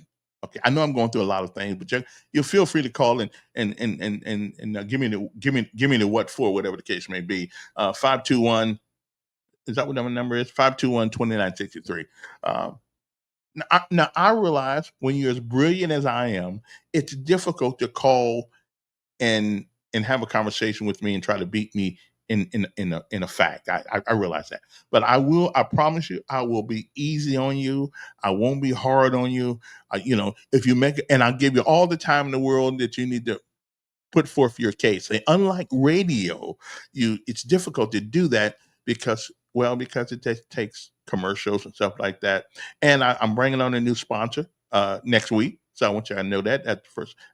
Okay, I know I'm going through a lot of things, but you feel free to call and give me the what for, whatever the case may be. 521, is that what the number is? 521-2963. Now I realize when you're as brilliant as I am, it's difficult to call and have a conversation with me and try to beat me in a fact. I realize that, but I promise you, I will be easy on you. I won't be hard on you. If you make it, and I'll give you all the time in the world that you need to put forth your case. And unlike radio, it's difficult to do that because it takes commercials and stuff like that. And I'm bringing on a new sponsor next week. So I want you to know that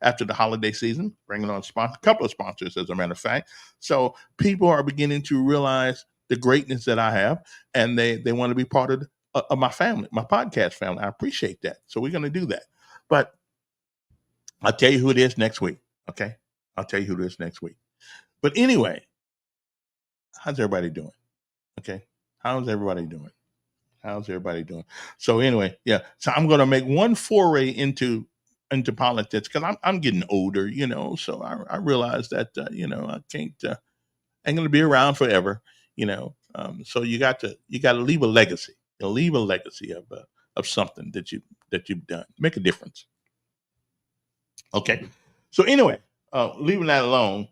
after the holiday season, bringing on a couple of sponsors, as a matter of fact. So people are beginning to realize the greatness that I have, and they want to be part of my family, my podcast family. I appreciate that. So we're going to do that. But I'll tell you who it is next week. Okay. I'll tell you who it is next week. But anyway, how's everybody doing? Okay. How's everybody doing? So anyway, yeah. So I'm going to make one foray into into politics because I'm getting older, so I realize that I can't ain't gonna be around forever, So you got to leave a legacy. Leave a legacy of something that you've done. Make a difference. Okay. So anyway, leaving that alone.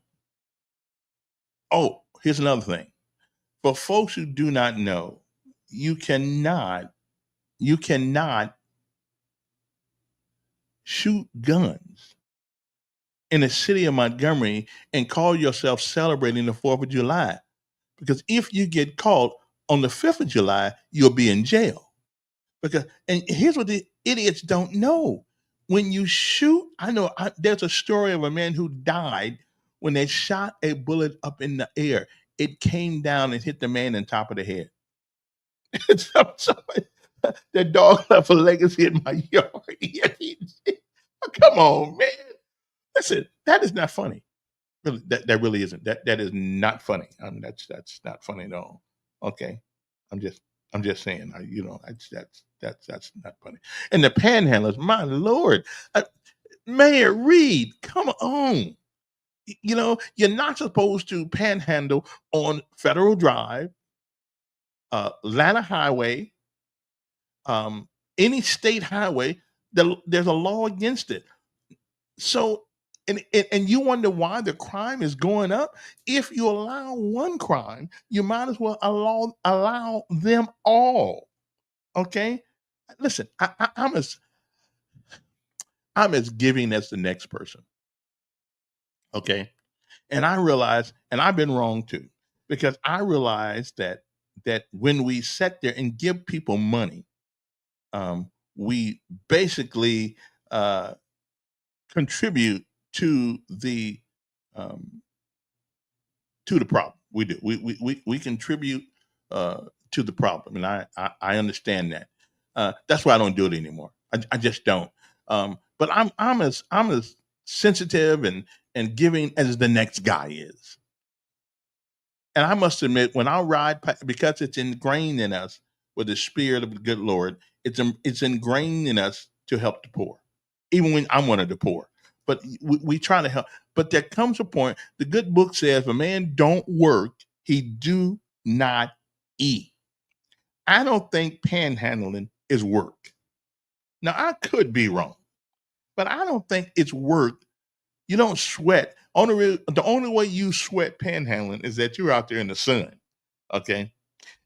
Oh, here's another thing. For folks who do not know, you cannot shoot guns in the city of Montgomery and call yourself celebrating the 4th of July. Because if you get caught on the 5th of July, you'll be in jail. And here's what the idiots don't know. When you shoot, there's a story of a man who died when they shot a bullet up in the air. It came down and hit the man on top of the head. That dog left a legacy in my yard. Come on, man. Listen, that is not funny. Really, that really isn't. That is not funny. That's not funny at all. Okay, I'm just saying. That's not funny. And the panhandlers, my lord, Mayor Reed, come on. You're not supposed to panhandle on Federal Drive, Atlanta Highway, any state highway. There's a law against it. So, and you wonder why the crime is going up. If you allow one crime, you might as well allow them all. Okay, listen, I'm as giving as the next person. Okay, and I realize, and I've been wrong too, because I realize that when we sit there and give people money, we basically contribute to the problem. We do. We contribute to the problem, and I understand that. That's why I don't do it anymore. I just don't. But I'm as sensitive and giving as the next guy is. And I must admit, when I ride, because it's ingrained in us with the spirit of the good Lord, it's ingrained in us to help the poor, even when I'm one of the poor. But we try to help. But there comes a point. The good book says, "If a man don't work, he do not eat." I don't think panhandling is work. Now I could be wrong, but I don't think it's work. You don't sweat. The only way you sweat panhandling is that you're out there in the sun. Okay.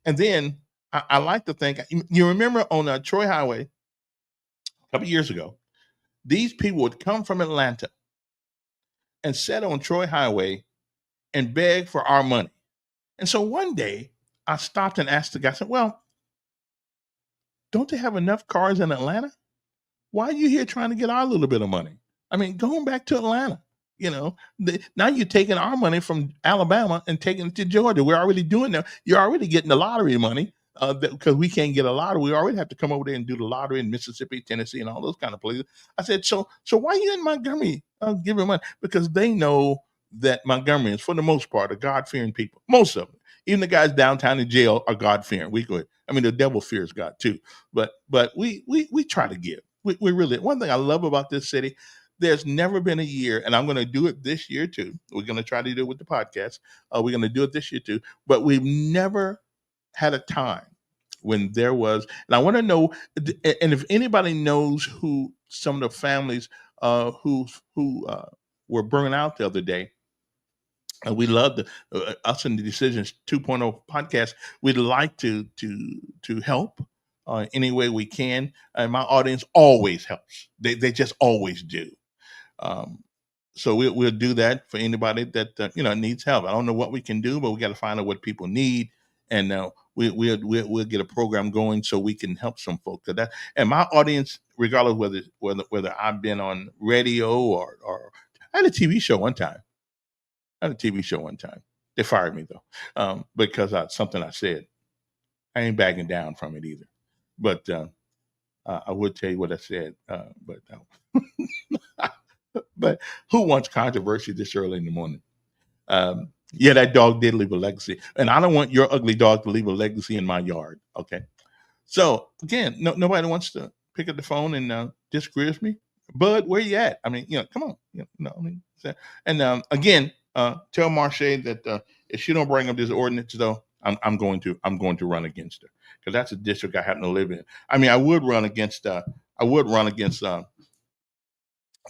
And then I like to think, you remember on Troy Highway a couple years ago, these people would come from Atlanta and sit on Troy Highway and beg for our money. And so one day I stopped and asked the guy, I said, "Well, don't they have enough cars in Atlanta? Why are you here trying to get our little bit of money? I mean, going back to Atlanta, now you're taking our money from Alabama and taking it to Georgia. We're already doing that. You're already getting the lottery money because we can't get a lottery. We already have to come over there and do the lottery in Mississippi, Tennessee, and all those kind of places." I said, so why are you in Montgomery giving money? Because they know that Montgomery is, for the most part, a God-fearing people. Most of them. Even the guys downtown in jail are God-fearing. The devil fears God too. But we try to give. We really, one thing I love about this city, there's never been a year, and I'm going to do it this year too. We're going to try to do it with the podcast. We're going to do it this year too. But we've never had a time when there was, and I want to know, and if anybody knows who some of the families who were burned out the other day, and we love us in the Decisions 2.0 podcast. We'd like to help any way we can, and my audience always helps. They just always do. So we'll do that for anybody that needs help. I don't know what we can do, but we got to find out what people need, and we'll get a program going so we can help some folks. And my audience, regardless whether I've been on radio or I had a TV show one time. They fired me though, because something I said. I ain't backing down from it either. But I would tell you what I said. But who wants controversy this early in the morning? Yeah, that dog did leave a legacy, and I don't want your ugly dog to leave a legacy in my yard. Okay. So again, nobody wants to pick up the phone and disagree with me. Bud, where you at? I mean, come on. I mean, and again, tell Marche that if she don't bring up this ordinance, though, I'm going to run against her because that's a district I happen to live in. I mean, I would run against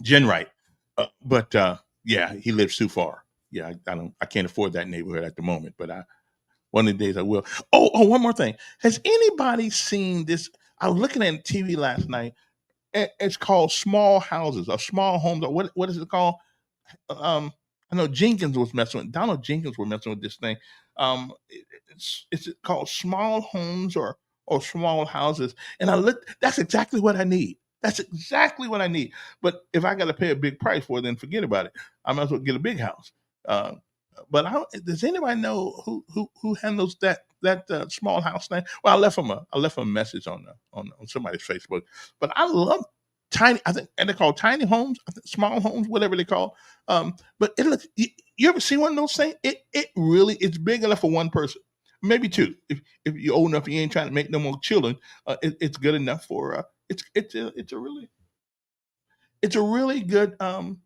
Jen Wright, but yeah, he lives too far. Yeah, I can't afford that neighborhood at the moment, but one of the days I will. One more thing. Has anybody seen this? I was looking at TV last night. It's called Small Houses or Small Homes. Or what is it called? I know Jenkins was messing with Donald Jenkins was messing with this thing. It's called Small Homes or Small Houses. And I looked. That's exactly what I need. That's exactly what I need. But if I got to pay a big price for it, then forget about it. I might as well get a big house. Uh, but does anybody know who handles that small house thing? Well, I left him a message on somebody's Facebook. But I love tiny. I think and they're called tiny homes, I think, small homes, whatever they call. But it looks. You ever see one of those things? It really it's big enough for one person, maybe two. If you're old enough, you ain't trying to make no more children. It's good enough for. It's a really good home.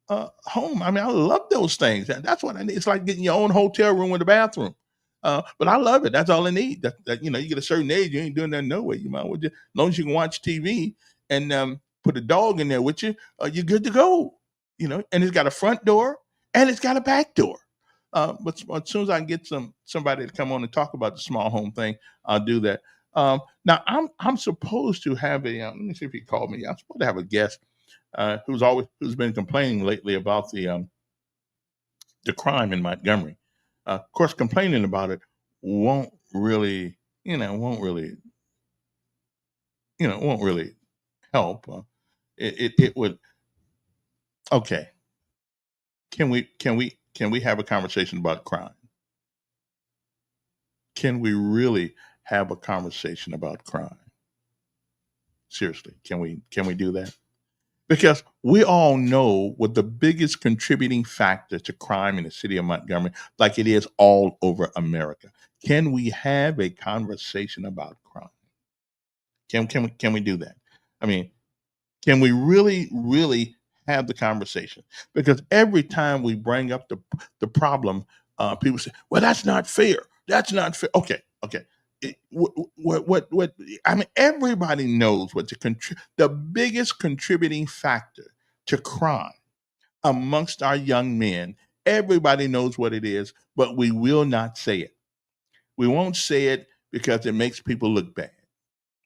I mean, I love those things. That's what I need. It's like getting your own hotel room with a bathroom. But I love it. That's all I need. You get a certain age, you ain't doing that no way. You might well just, as long as you can watch TV and put a dog in there with you, you're good to go. And it's got a front door and it's got a back door. But as soon as I can get somebody to come on and talk about the small home thing, I'll do that. Now I'm supposed to have let me see if he called me. I'm supposed to have a guest who's been complaining lately about the crime in Montgomery. Of course, complaining about it won't really, won't really help. It would. Okay, can we have a conversation about crime? Can we really have a conversation about crime? Seriously, can we do that? Because we all know what the biggest contributing factor to crime in the city of Montgomery, like it is all over America. Can we have a conversation about crime? Can we do that? I mean, can we really, really have the conversation? Because every time we bring up the problem, people say, "Well, that's not fair. That's not fair." Okay, okay. What? I mean, everybody knows what the biggest contributing factor to crime amongst our young men. Everybody knows what it is, but we will not say it. We won't say it because it makes people look bad.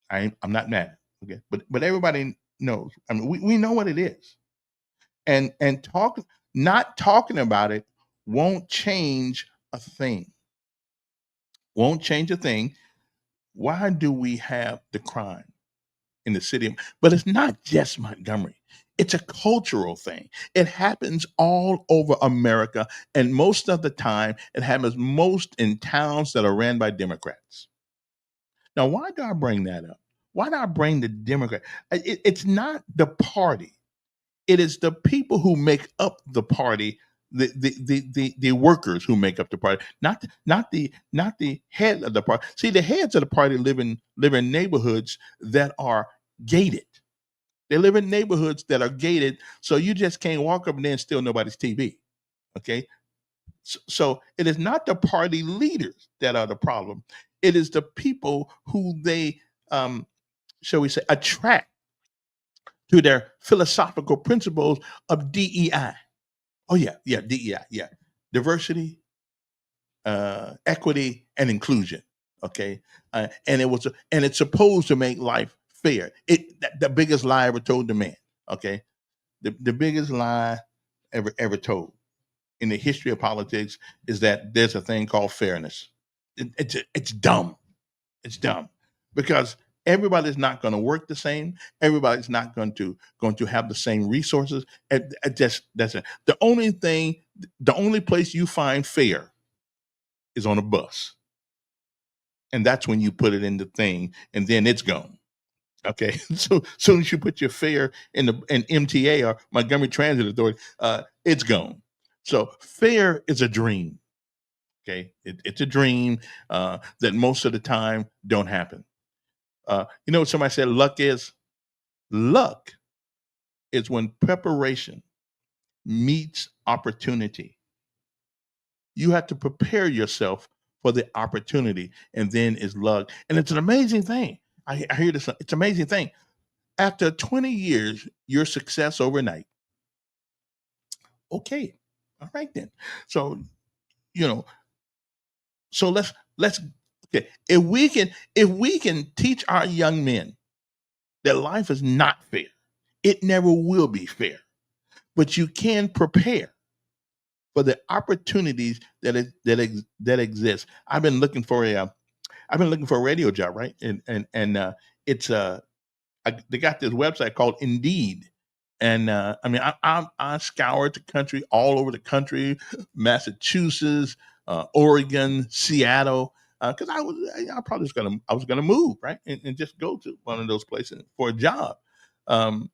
I'm not mad. Okay, but everybody knows. I mean, we know what it is, and not talking about it won't change a thing. Won't change a thing. Why do we have the crime in the city? But it's not just Montgomery. It's a cultural thing. It happens all over America, and most of the time, it happens most in towns that are ran by Democrats. Now, why do I bring that up? Why do I bring the Democrat? It's not the party. It is the people who make up the party, the workers who make up the party, not the head of the party. See, the heads of the party live in neighborhoods that are gated. They live in neighborhoods that are gated, so you just can't walk up there and steal nobody's TV. Okay, so it is not the party leaders that are the problem. It is the people who they, shall we say, attract to their philosophical principles of DEI. Oh yeah, yeah, DEI, yeah, diversity, equity, and inclusion. Okay, and it's supposed to make life fair. The biggest lie ever told to man. Okay, the biggest lie ever told in the history of politics is that there's a thing called fairness. It's dumb. It's dumb because everybody's not going to work the same. Everybody's not going to have the same resources. That's it. The only place you find fair is on a bus, and that's when you put it in the thing, and then it's gone. Okay, so soon as you put your fare in MTA or Montgomery Transit Authority, it's gone. So fair is a dream. Okay, it's a dream that most of the time don't happen. You know what somebody said luck is? Luck is when preparation meets opportunity. You have to prepare yourself for the opportunity, and then is luck. And it's an amazing thing. I hear this. It's an amazing thing. After 20 years, your success overnight. Okay, all right then. So you know, so let's okay. If we can teach our young men that life is not fair, it never will be fair. But you can prepare for the opportunities that exist. I've been looking for a radio job, right? And it's they got this website called Indeed, and I mean I scoured the country, all over the country, Massachusetts, Oregon, Seattle, because I was gonna move, right, and just go to one of those places for a job. Um,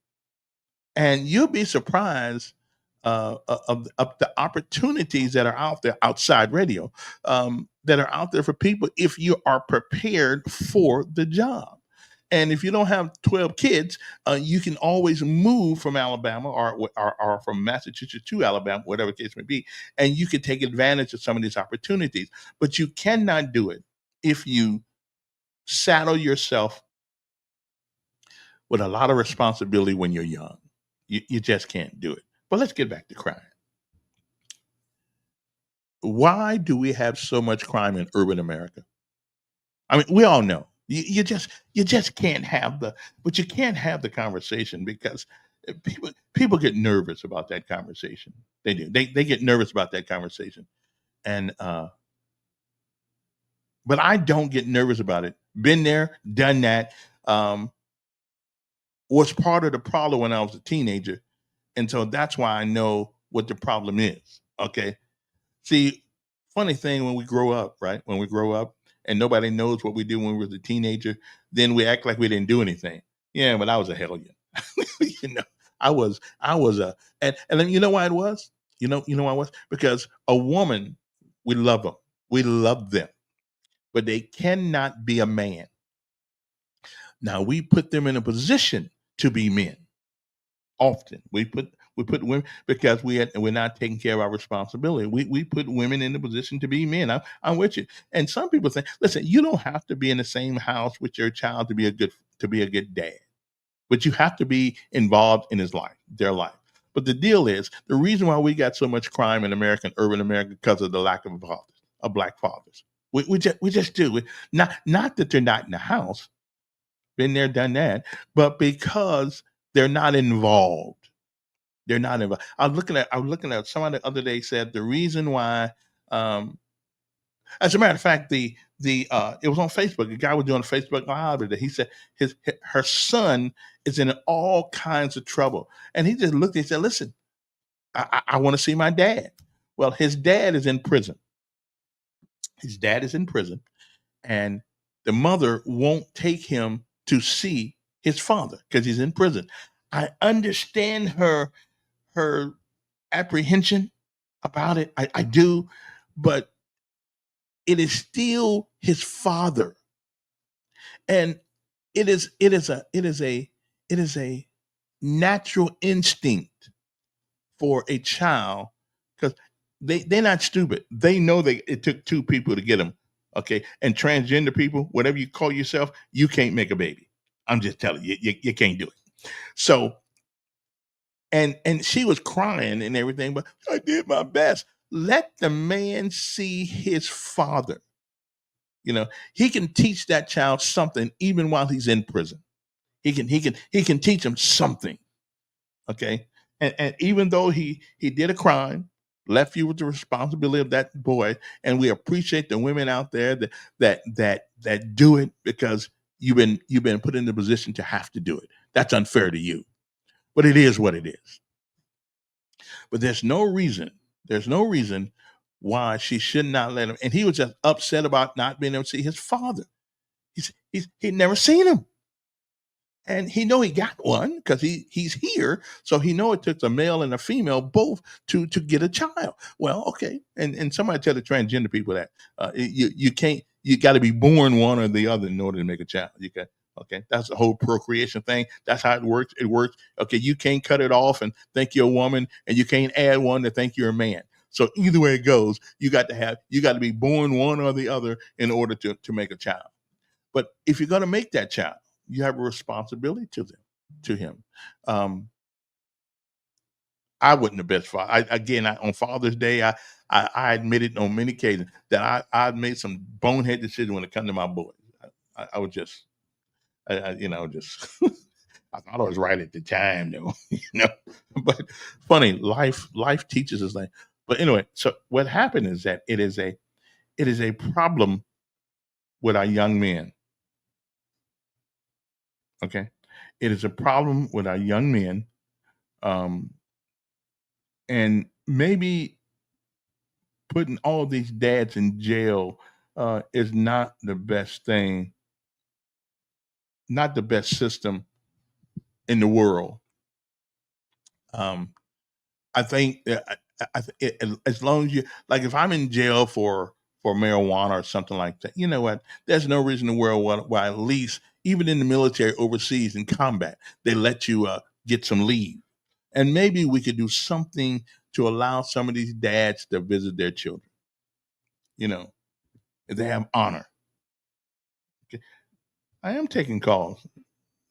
and you'll be surprised of the opportunities that are out there outside radio, that are out there for people if you are prepared for the job. And if you don't have 12 kids, you can always move from Alabama, or from Massachusetts to Alabama, whatever the case may be, and you can take advantage of some of these opportunities. But you cannot do it if you saddle yourself with a lot of responsibility when you're young. You just can't do it. But let's get back to crime. Why do we have so much crime in urban America? I mean, we all know you just can't have but you can't have the conversation, because people get nervous about that conversation. They do. They get nervous about that conversation, and but I don't get nervous about it. Been there, done that. Um, was part of the problem when I was a teenager, and so that's why I know what the problem is. Okay, see, funny thing, when we grow up, right? When we grow up and nobody knows what we did when we was a teenager, then we act like we didn't do anything. Yeah, but I was a hellion. you know, I was a and then you know why it was? You know why it was? Because a woman, we love them. We love them, but they cannot be a man. Now we put them in a position to be men. Often we put women, because we're not taking care of our responsibility. We put women in the position to be men. I'm with you. And some people think, listen, you don't have to be in the same house with your child to be a good dad, but you have to be involved in their life. But the deal is, the reason why we got so much crime in America, urban America, because of the lack of fathers, of black fathers. We just do. Not that they're not in the house, been there, done that, but because they're not involved. They're not involved. I was looking at someone the other day said the reason why. As a matter of fact, the it was on Facebook. A guy was doing a Facebook Live today. He said her son is in all kinds of trouble, and he just looked. And said, "Listen, I want to see my dad." Well, his dad is in prison. His dad is in prison, and the mother won't take him to see his father because he's in prison. I understand her apprehension about it. I do, but it is still his father, and it is a natural instinct for a child, because they're not stupid. They know it took two people to get them. Okay, and transgender people, whatever you call yourself, you can't make a baby. I'm just telling you, you can't do it. So, and she was crying and everything, but I did my best. Let the man see his father. You know, he can teach that child something even while he's in prison. He can teach him something. Okay, and even though he did a crime, left you with the responsibility of that boy, and we appreciate the women out there that do it, because you've been put in the position to have to do it. That's unfair to you, but it is what it is. But there's no reason why she should not let him. And he was just upset about not being able to see his father. He'd never seen him, and he know he got one because he's here. So he know it took a male and a female both to get a child. Well, okay, and somebody tell the transgender people that you can't. You got to be born one or the other in order to make a child. You can. Okay, that's the whole procreation thing. That's how it works. It works. Okay, you can't cut it off and think you're a woman, and you can't add one to think you're a man. So either way it goes, you got to be born one or the other in order to make a child. But if you're going to make that child, you have a responsibility to him. Um, I wasn't the best father. On Father's Day, I admitted on many occasions that I made some bonehead decisions when it comes to my boys. I was just, just I thought I was right at the time, though, But funny, life teaches us that. But anyway, so what happened is that it is a problem with our young men. Okay, it is a problem with our young men, um, and maybe putting all these dads in jail is not the best thing, not the best system in the world. Um, I think as long as you like, if I'm in jail for marijuana or something like that, you know what? There's no reason in the world why at least even in the military overseas in combat they let you get some leave, and maybe we could do something to allow some of these dads to visit their children. You know, if they have honor. Okay. I am taking calls.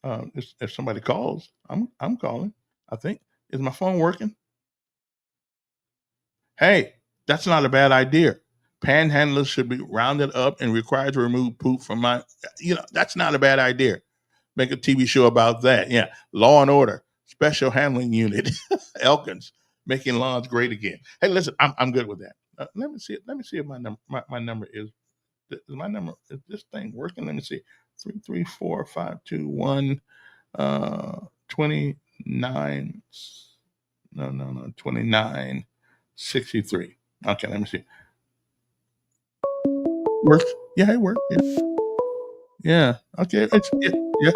If somebody calls, I'm calling. I think is my phone working? Hey, that's not a bad idea. Panhandlers should be rounded up and required to remove poop from my. That's not a bad idea. Make a TV show about that. Yeah, Law and Order, Special Handling Unit, Elkins, making lawns great again. Hey, listen, I'm good with that. Let me see it. Let me see if my number is this thing working? Let me see. 334-521 29. No, 2963. Okay, let me see. Works? Yeah, it worked. Yeah. Yeah. Okay. Yeah.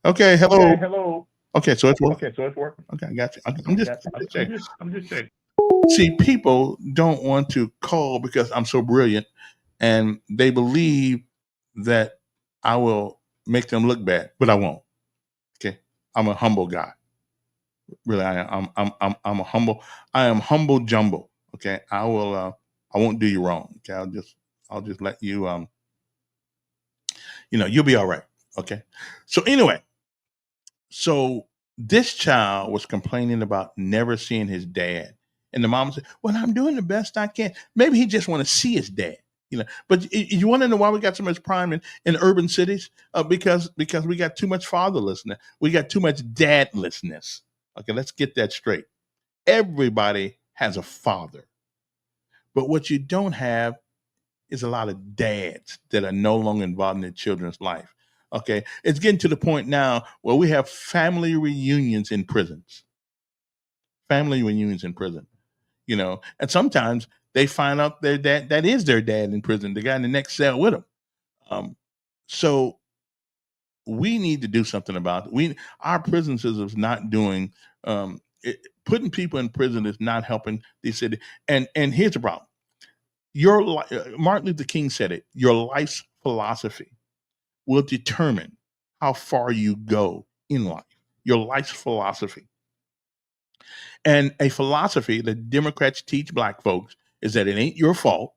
Okay. Hello. Okay, so it's working. Okay, I got you. I'm just checking. See, people don't want to call because I'm so brilliant, and they believe that I will make them look bad, but I won't. Okay, I'm a humble guy. Really, I am. I'm a humble. I am humble jumbo. Okay, I will. I won't do you wrong. Okay, I'll just let you. You'll be all right. Okay. So anyway, so this child was complaining about never seeing his dad, and the mom said, "Well, I'm doing the best I can." Maybe he just want to see his dad. But you want to know why we got so much crime in urban cities? Because we got too much fatherlessness. We got too much dadlessness. Okay, let's get that straight. Everybody has a father, but what you don't have is a lot of dads that are no longer involved in their children's life. Okay, it's getting to the point now where we have family reunions in prisons. Family reunions in prison, and sometimes they find out their dad that is their dad in prison, the guy in the next cell with them. Um, so we need to do something about it. Our prison system is not doing. Putting people in prison is not helping the city. And here's the problem: Martin Luther King said it. Your life's philosophy will determine how far you go in life. Your life's philosophy. And a philosophy that Democrats teach black folks is that it ain't your fault.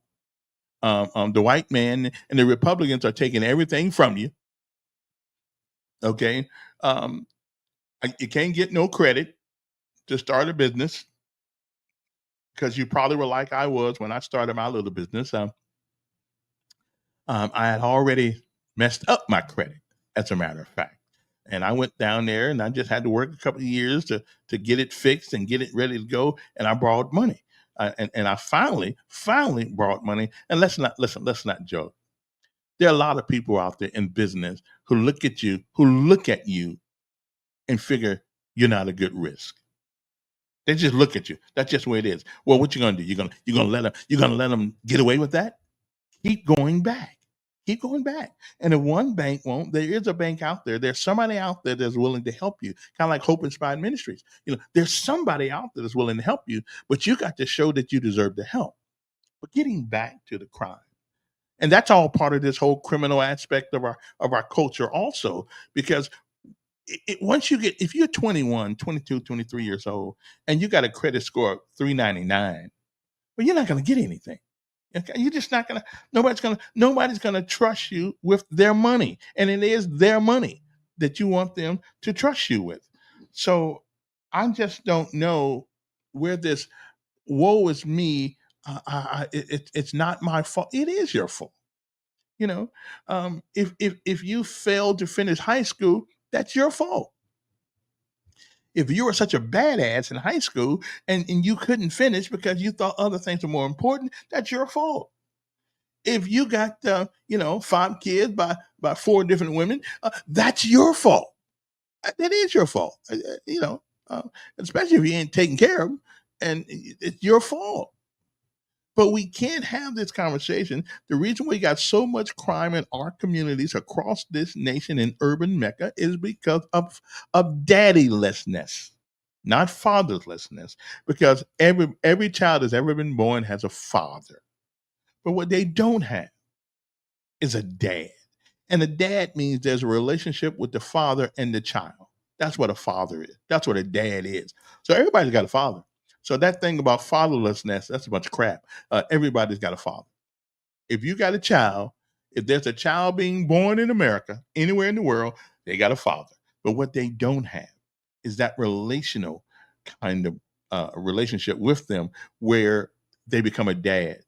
The white man and the Republicans are taking everything from you. Okay. You can't get no credit to start a business because you probably were like I was when I started my little business. I had already messed up my credit, as a matter of fact. And I went down there and I just had to work a couple of years to get it fixed and get it ready to go. And I borrowed money. And I finally borrowed money. And let's not joke. There are a lot of people out there in business who look at you and figure you're not a good risk. They just look at you. That's just the way it is. Well, what you gonna do? You're gonna let them get away with that? Keep going back. Keep going back. And if one bank won't, there is a bank out there. There's somebody out there that's willing to help you. Kind of like Hope Inspired Ministries. There's somebody out there that's willing to help you, but you got to show that you deserve the help. But getting back to the crime, And that's all part of this whole criminal aspect of our culture also, because once you get, if you're 21, 22, 23 years old and you got a credit score of 399, well, you're not going to get anything. Okay, you're just not gonna. Nobody's gonna trust you with their money, and it is their money that you want them to trust you with. So I just don't know where this woe is me. It's not my fault. It is your fault. You know, if you failed to finish high school, that's your fault. If you were such a badass in high school and you couldn't finish because you thought other things were more important, that's your fault. If you got 5 kids by 4 different women, that's your fault. That is your fault. Uh, especially if you ain't taking care of them, and it's your fault. But we can't have this conversation. The reason we got so much crime in our communities across this nation in urban Mecca is because of daddylessness, not fatherlessness. Because every child that's ever been born has a father, but what they don't have is a dad. And a dad means there's a relationship with the father and the child. That's what a father is. That's what a dad is. So everybody's got a father. So that thing about fatherlessness, that's a bunch of crap. Everybody's got a father. If you got a child, if there's a child being born in America, anywhere in the world, they got a father. But what they don't have is that relational kind of relationship with them where they become a dad.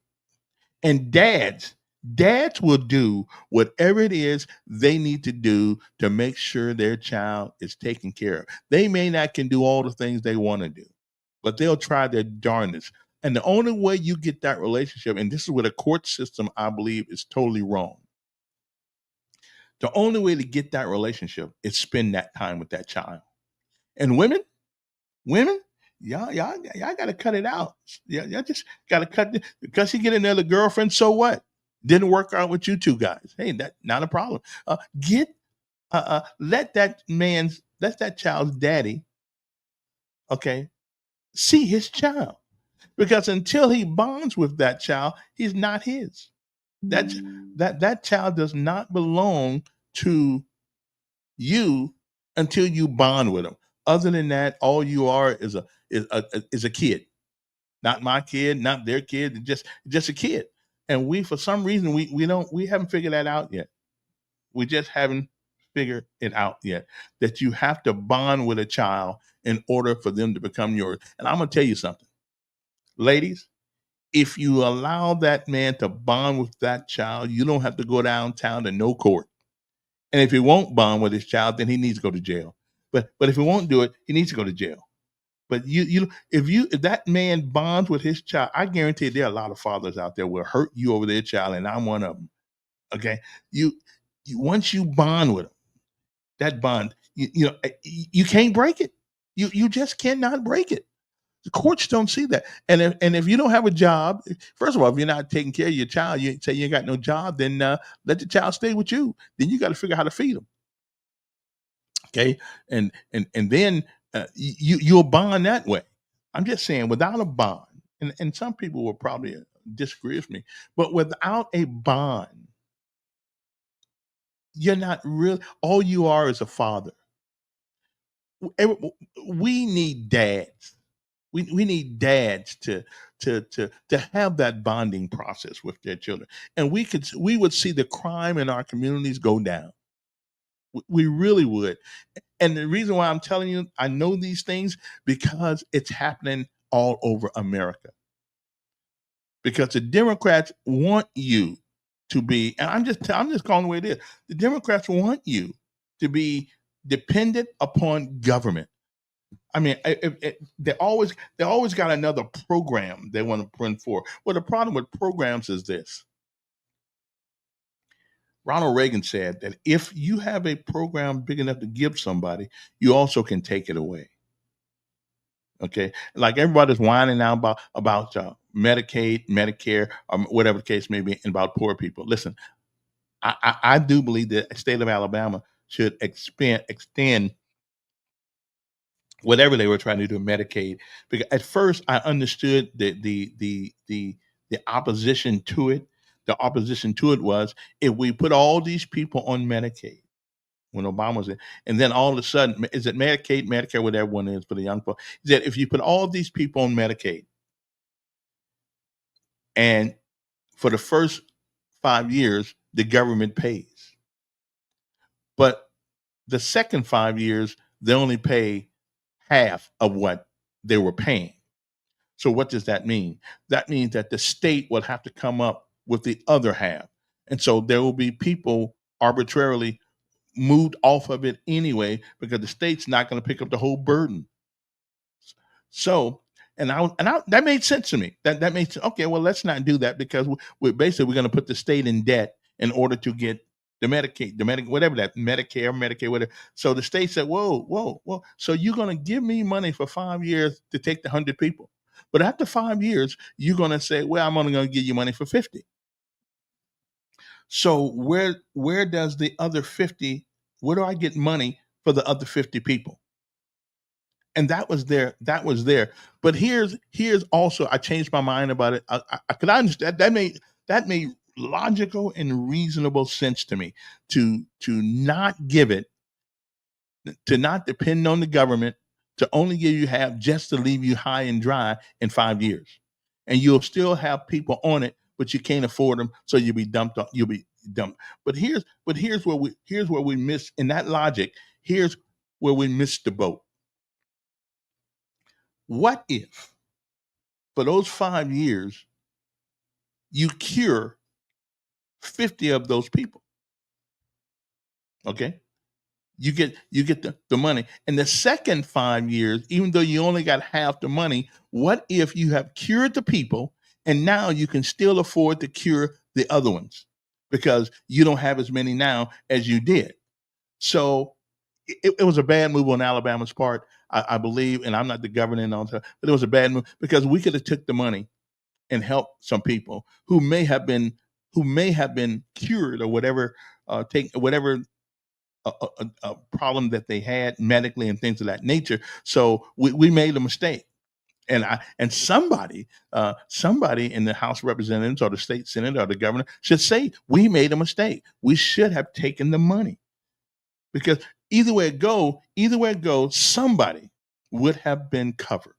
And dads will do whatever it is they need to do to make sure their child is taken care of. They may not can do all the things they want to do, but they'll try their darndest. And the only way you get that relationship, and this is where the court system, I believe, is totally wrong. The only way to get that relationship is spend that time with that child. And women, y'all got to cut it out. Y'all just got to cut it because you get another girlfriend. So what? Didn't work out with you two guys. Hey, that not a problem. Get let that child's daddy, okay, see his child, because until he bonds with that child, he's not his. That that child does not belong to you until you bond with him. Other than that, all you are is a kid. Not my kid, not their kid, just a kid. And we, for some reason, we haven't figured that out yet. We just haven't figured it out yet. That you have to bond with a child in order for them to become yours. And I'm gonna tell you something, ladies. If you allow that man to bond with that child, you don't have to go downtown to no court. And if he won't bond with his child, then he needs to go to jail. But if he won't do it, he needs to go to jail. But if that man bonds with his child, I guarantee there are a lot of fathers out there will hurt you over their child, and I'm one of them. Okay, you once you bond with them, that bond, you can't break it. You just cannot break it. The courts don't see that. And if you don't have a job, first of all, if you're not taking care of your child, you say you ain't got no job, then let the child stay with you. Then you got to figure out how to feed them. Okay, and then you'll bond that way. I'm just saying, without a bond, and some people will probably disagree with me, but without a bond, you're not really. All you are is a father. We need dads. We need dads to have that bonding process with their children, and we would see the crime in our communities go down. We really would. And the reason why I'm telling you, I know these things because it's happening all over America. Because the Democrats want you to be, and I'm just calling the way it is. The Democrats want you to be dependent upon government. I mean, they always got another program they want to bring forward. Well, the problem with programs is this. Ronald Reagan said that if you have a program big enough to give somebody, you also can take it away. Okay, like everybody's whining now about Medicaid, Medicare, whatever the case may be, and about poor people. Listen, I do believe that the state of Alabama should extend whatever they were trying to do in Medicaid. Because at first I understood the opposition to it, the opposition to it was, if we put all these people on Medicaid when Obama was in, and then all of a sudden, is it Medicaid, Medicare, whatever one is for the young folks, is that if you put all these people on Medicaid, and for the first 5 years, the government pays, but the second 5 years, they only pay half of what they were paying. So what does that mean? That means that the state will have to come up with the other half. And so there will be people arbitrarily moved off of it anyway, because the state's not going to pick up the whole burden. So, that made sense to me. That made sense. Okay, well, let's not do that, because we're going to put the state in debt in order to get the Medicaid, whatever that, Medicare, Medicaid, whatever. So the state said, whoa, whoa, whoa. So you're going to give me money for 5 years to take the 100 people. But after 5 years, you're going to say, well, I'm only going to give you money for 50. So where does the other 50, where do I get money for the other 50 people? And that was there. But here's also, I changed my mind about it. I could understand that made logical and reasonable sense to me, to not give it, to not depend on the government, to only give you half, just to leave you high and dry in 5 years. And you'll still have people on it, but you can't afford them, so you'll be dumped. But here's where we miss in that logic. Here's where we missed the boat. What if for those 5 years you cure 50 of those people? Okay. You get the money. And the second 5 years, even though you only got half the money, what if you have cured the people, and now you can still afford to cure the other ones, because you don't have as many now as you did? So it was a bad move on Alabama's part, I believe, and I'm not the governor and all that, but it was a bad move, because we could have took the money and helped some people who may have been cured, or whatever, take whatever a problem that they had medically and things of that nature. So we made a mistake. And somebody in the House of Representatives or the state Senate or the governor should say, we made a mistake. We should have taken the money, because either way it goes, somebody would have been covered.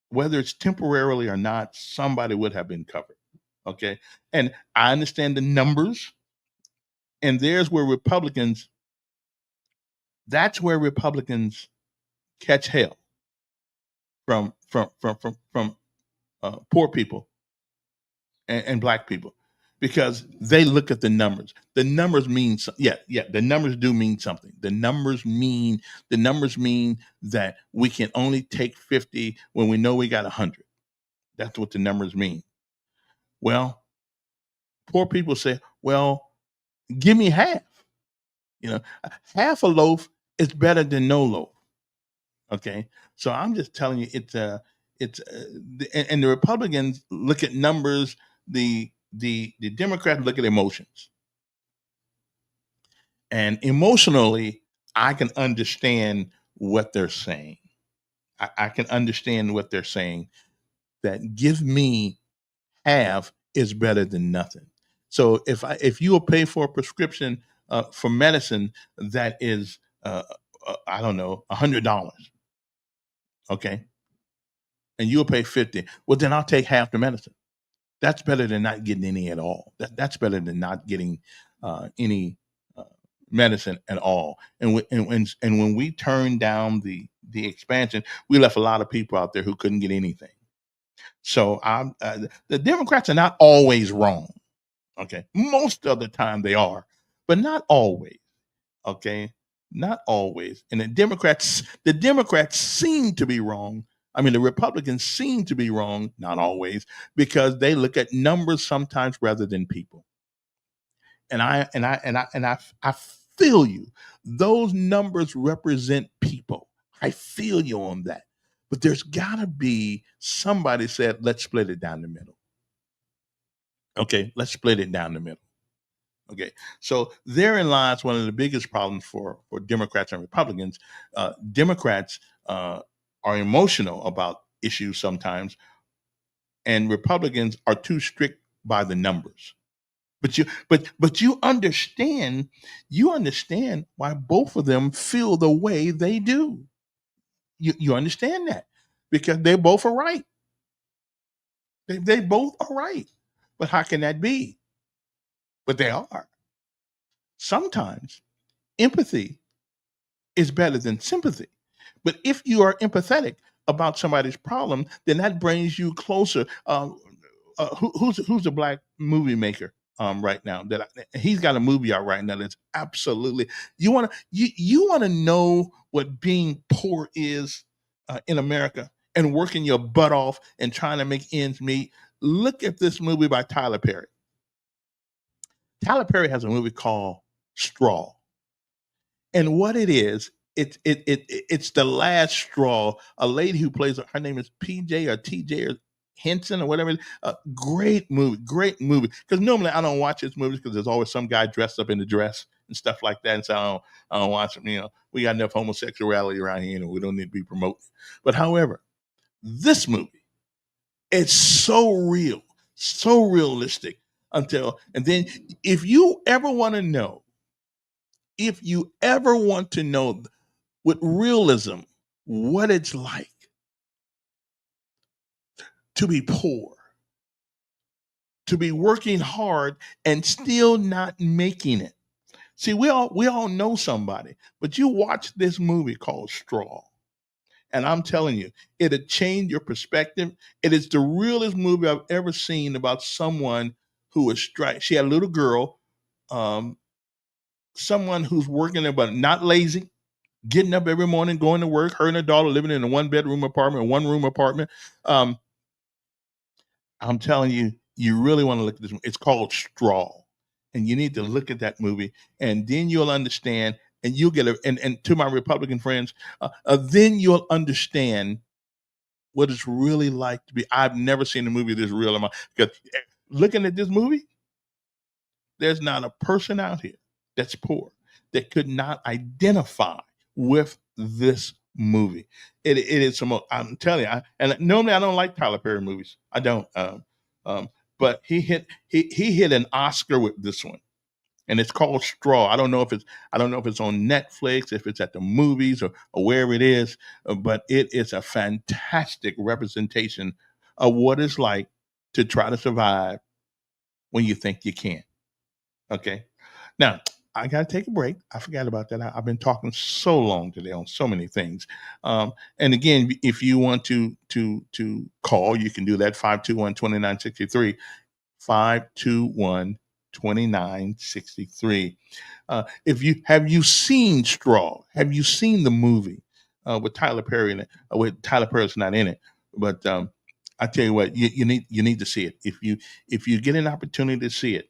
Whether it's temporarily or not, somebody would have been covered. Okay. And I understand the numbers, and that's where Republicans catch hell from poor people and black people, because they look at the numbers. The numbers mean the numbers do mean something. The numbers mean that we can only take 50 when we know we got 100. That's what the numbers mean. Well, poor people say, well, give me half. Half a loaf is better than no loaf. Okay, so I'm just telling you, and the Republicans look at numbers, the Democrats look at emotions, and emotionally, I can understand what they're saying. I can understand what they're saying. That give me half is better than nothing. So if you will pay for a prescription for medicine that is I don't know, $100, okay, and you'll pay 50, well, then I'll take half the medicine. That's better than not getting any at all. That's better than not getting any medicine at all. And when we turned down the expansion, we left a lot of people out there who couldn't get anything. So the Democrats are not always wrong. Okay, most of the time they are, but not always. Okay, not always. And the Democrats seem to be wrong. I mean, the Republicans seem to be wrong, not always, because they look at numbers sometimes rather than people. And I feel you. Those numbers represent people. I feel you on that. But there's got to be somebody said, let's split it down the middle. Okay, let's split it down the middle. Okay, so therein lies one of the biggest problems for Democrats and Republicans. Democrats are emotional about issues sometimes, and Republicans are too strict by the numbers. But you understand why both of them feel the way they do. You understand that because they both are right. They both are right. But how can that be? But they are. Sometimes empathy is better than sympathy. But if you are empathetic about somebody's problem, then that brings you closer. Who's a black movie maker right now? He's got a movie out right now that's absolutely you want to know what being poor is in America and working your butt off and trying to make ends meet. Look at this movie by Tyler Perry. Tyler Perry has a movie called Straw. And what it is, it's the last straw. A lady who plays her name is PJ or TJ or Henson or whatever. Great movie, great movie. Because normally I don't watch his movies because there's always some guy dressed up in the dress and stuff like that. And so I don't watch them. We got enough homosexuality around here. We don't need to be promoting. But however, this movie, it's so real, so realistic. And then if you ever want to know with realism what it's like to be poor, to be working hard and still not making it. See, we all know somebody, but you watch this movie called Straw, and I'm telling you, it'll change your perspective. It is the realest movie I've ever seen about someone who was strike. She had a little girl, someone who's working there but not lazy, getting up every morning, going to work. Her and her daughter living in a one room apartment. I'm telling you, you really want to look at this. It's called Straw, and you need to look at that movie, and then you'll understand, and you'll get and to my Republican friends, then you'll understand what it's really like to be. I've never seen a movie this real because looking at this movie, there's not a person out here that's poor that could not identify with this movie. It is some. I'm telling you, and normally I don't like Tyler Perry movies. I don't. But he hit an Oscar with this one, and it's called Straw. I don't know if it's on Netflix, if it's at the movies or wherever it is, but it is a fantastic representation of what it's like to try to survive when you think you can't. Okay, now I got to take a break. I forgot about that. I've been talking so long today on so many things. And again, if you want to call, you can do that 521-2963, 521-2963. Have you seen Straw? Have you seen the movie with Tyler Perry in it? With Tyler Perry's not in it, but I tell you what, you need to see it. If you get an opportunity to see it,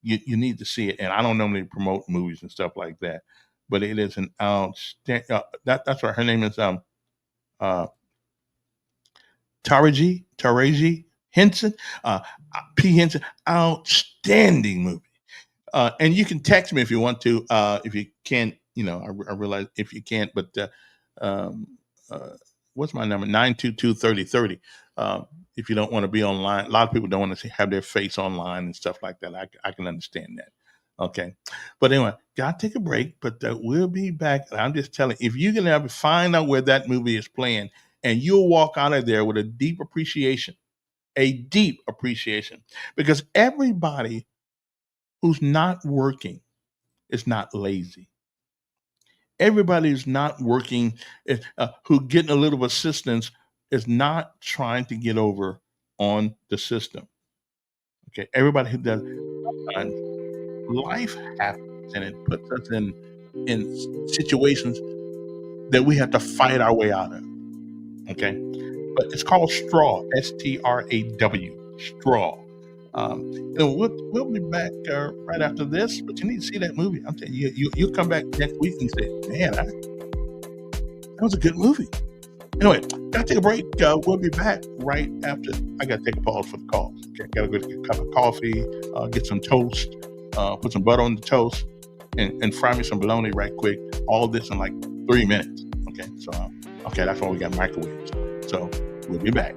you need to see it. And I don't normally promote movies and stuff like that, but it is an outstanding. That's what her name is. Taraji Henson, P. Henson. Outstanding movie. And you can text me if you want to. If you can't, I realize if you can't, but what's my number? 922-3030. If you don't want to be online, a lot of people don't want to have their face online and stuff like that. I can understand that. Okay. But anyway, got to take a break, but we'll be back. I'm just telling you, if you can ever find out where that movie is playing, and you'll walk out of there with a deep appreciation, because everybody who's not working is not lazy. Everybody who's not working, who getting a little assistance, is not trying to get over on the system. Okay, everybody who does, life happens and it puts us in situations that we have to fight our way out of. Okay, but it's called Straw, STRAW, Straw. We'll be back right after this, but you need to see that movie. I'm telling you, you'll come back next week and say, man, that was a good movie. Anyway, gotta take a break. We'll be back right after. I gotta take a pause for the calls. Okay, gotta go get a cup of coffee, get some toast, put some butter on the toast, and fry me some bologna right quick. All this in like 3 minutes. Okay, so that's why we got microwaves. So we'll be back.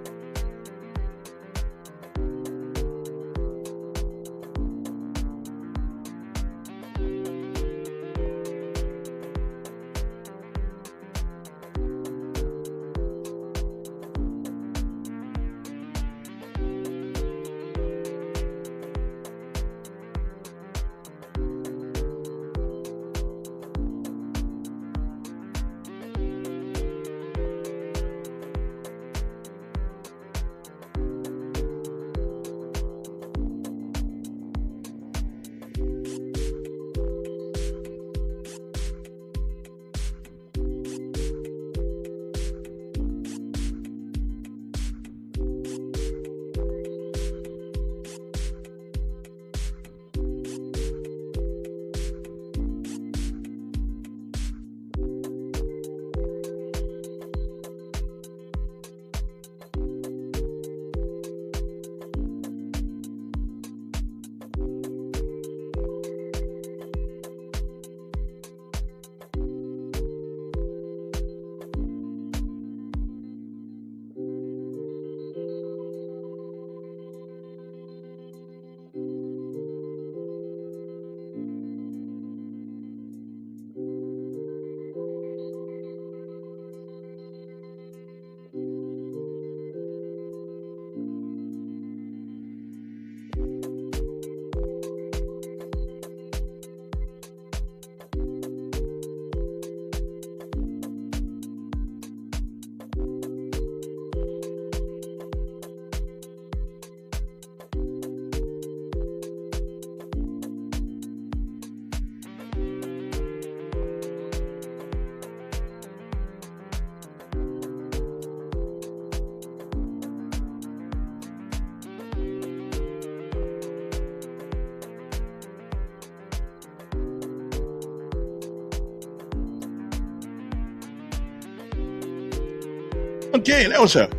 Okay, that was a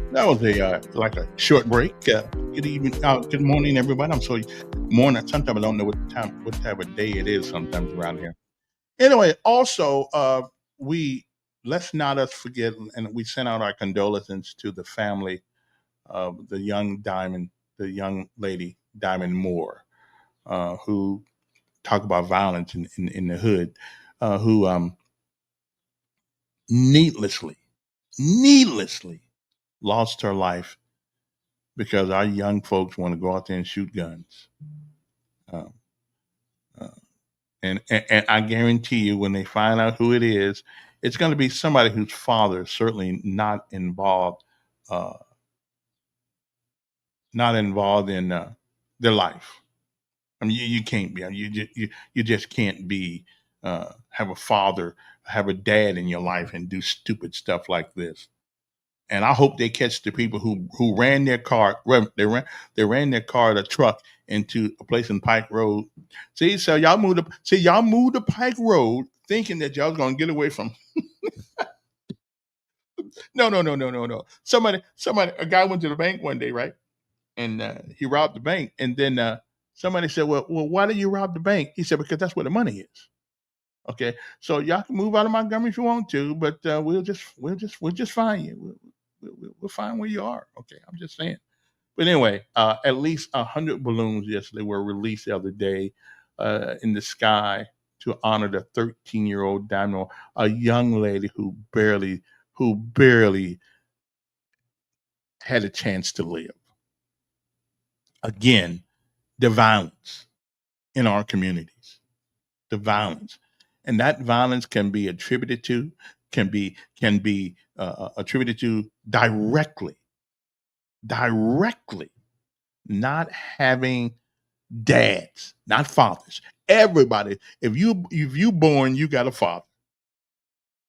like a short break. Good evening, good morning, everybody. I'm sorry, morning. Sometimes I don't know what type of day it is. Sometimes around here. Anyway, also, we let's not us forget, and we sent out our condolences to the family of the young lady Diamond Moore, who talk about violence in the hood, who needlessly, needlessly lost her life because our young folks want to go out there and shoot guns. Um, uh, and I guarantee you, when they find out who it is, it's going to be somebody whose father is certainly uh, not involved in their life. I mean, you can't be. I mean, you just can't be have a father, have a dad in your life, and do stupid stuff like this. And I hope they catch the people who ran their car. They ran their car, the truck, into a place in Pike Road. So y'all moved to Pike Road thinking that y'all was gonna get away from. No. Somebody, a guy went to the bank one day, right? And he robbed the bank, and then somebody said, "Well, why did you rob the bank?" He said, "Because that's where the money is." Okay, so y'all can move out of Montgomery if you want to, but we'll just find you. We'll find where you are. Okay, I'm just saying. But anyway, at least 100 balloons yesterday were released the other day in the sky to honor the 13-year-old Diamond, a young lady who barely had a chance to live. Again, the violence in our communities, the violence, and that violence can be attributed to directly not having dads, not fathers. Everybody, if you born, you got a father,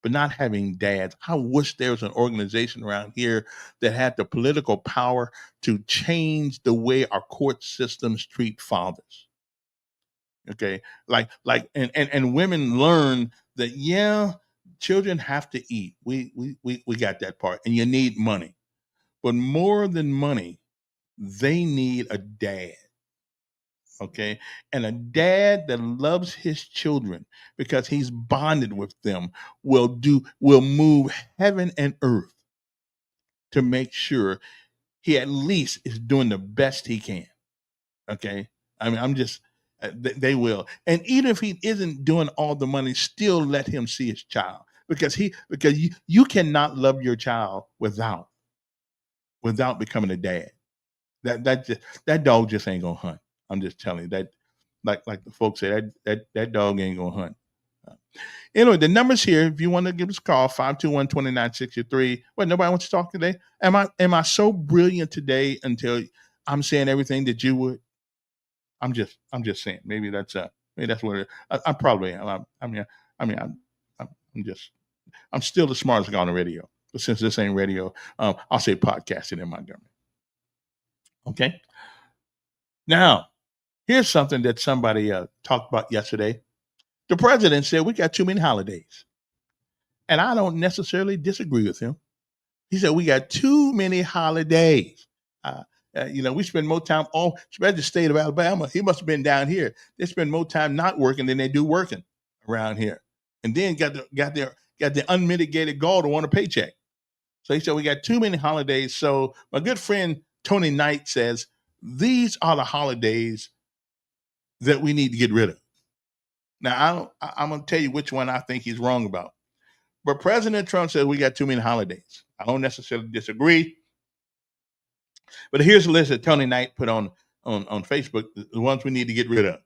but not having dads. I wish there was an organization around here that had the political power to change the way our court systems treat fathers. Okay, and women learn that, yeah, children have to eat. We got that part, and you need money, but more than money, they need a dad. Okay, and a dad that loves his children because he's bonded with them will move heaven and earth to make sure he at least is doing the best he can. Okay, I mean, I'm just they will, and even if he isn't doing all the money, still let him see his child, because you cannot love your child without becoming a dad. That dog just ain't gonna hunt. I'm just telling you that, like the folks say, that dog ain't gonna hunt. Uh, Anyway, the numbers here, if you want to give us a call, 521-2963. What, nobody wants to talk today? Am I so brilliant today until I'm saying everything that you would? I'm just saying. Maybe that's what I probably am. I'm just I'm still the smartest guy on the radio. But since this ain't radio, I'll say podcasting in Montgomery. Okay. Now, here's something that somebody talked about yesterday. The president said we got too many holidays, and I don't necessarily disagree with him. He said we got too many holidays. Uh, we spend more time especially the state of Alabama. He must have been down here. They spend more time not working than they do working around here, and then got the unmitigated gall to want a paycheck. So he said we got too many holidays. So my good friend Tony Knight says these are the holidays that we need to get rid of. Now I'm going to tell you which one I think he's wrong about. But President Trump said we got too many holidays. I don't necessarily disagree. But here's a list that Tony Knight put on Facebook, the ones we need to get rid of.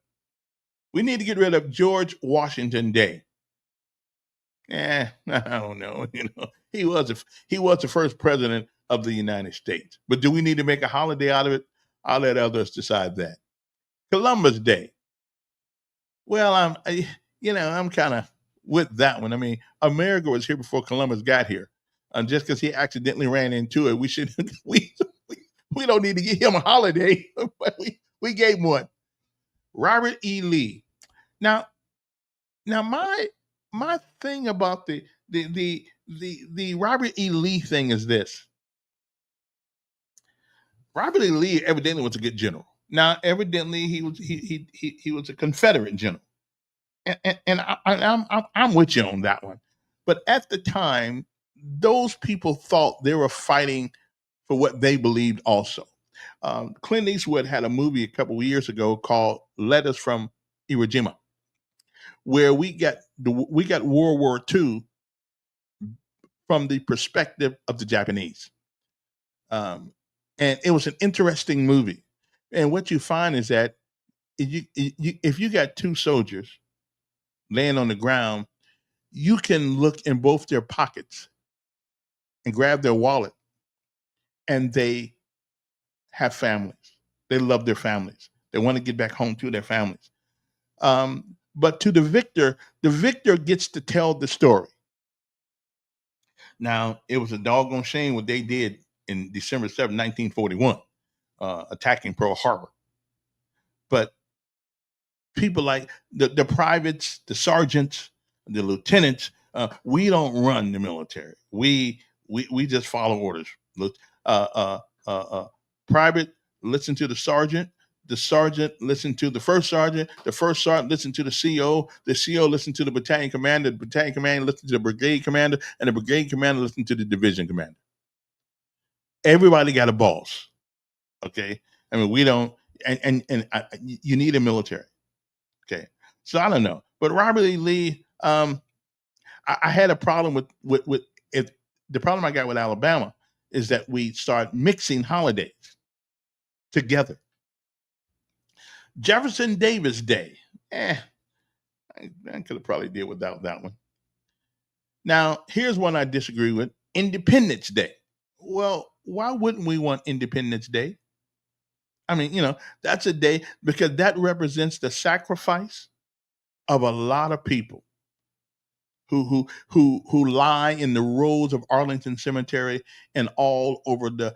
We need to get rid of George Washington Day. I don't know. He was the first president of the United States. But do we need to make a holiday out of it? I'll let others decide that. Columbus Day. Well, I'm kind of with that one. I mean, America was here before Columbus got here. And just because he accidentally ran into it, we should we don't need to give him a holiday, but we gave him one. Robert E. Lee. Now, my thing about the Robert E. Lee thing is this. Robert E. Lee evidently was a good general. Now, evidently, he was a Confederate general, and I'm with you on that one. But at the time, those people thought they were fighting for what they believed also. Clint Eastwood had a movie a couple of years ago called "Letters from Iwo Jima," where we got World War II from the perspective of the Japanese. Um, and it was an interesting movie. And what you find is that if you got two soldiers laying on the ground, you can look in both their pockets and grab their wallet, and they have families. They love their families. They want to get back home to their families. But to the victor gets to tell the story. Now, it was a doggone shame what they did in December 7th, 1941, attacking Pearl Harbor. But people like the privates, the sergeants, the lieutenants, we don't run the military. We just follow orders. Uh, uh, Private, listen to the sergeant. The sergeant listen to the first sergeant listen to the CO listen to the battalion commander, the battalion commander listen to the brigade commander, and the brigade commander listen to the division commander. Everybody got a boss. Okay. I mean, we don't, you need a military. Okay. So I don't know. But Robert E. Lee, I had a problem with if the problem I got with Alabama is that we start mixing holidays together. Jefferson Davis Day. I could have probably did without that one. Now, here's one I disagree with. Independence Day. Well, why wouldn't we want Independence Day? I mean, that's a day because that represents the sacrifice of a lot of people who lie in the roads of Arlington Cemetery and all over the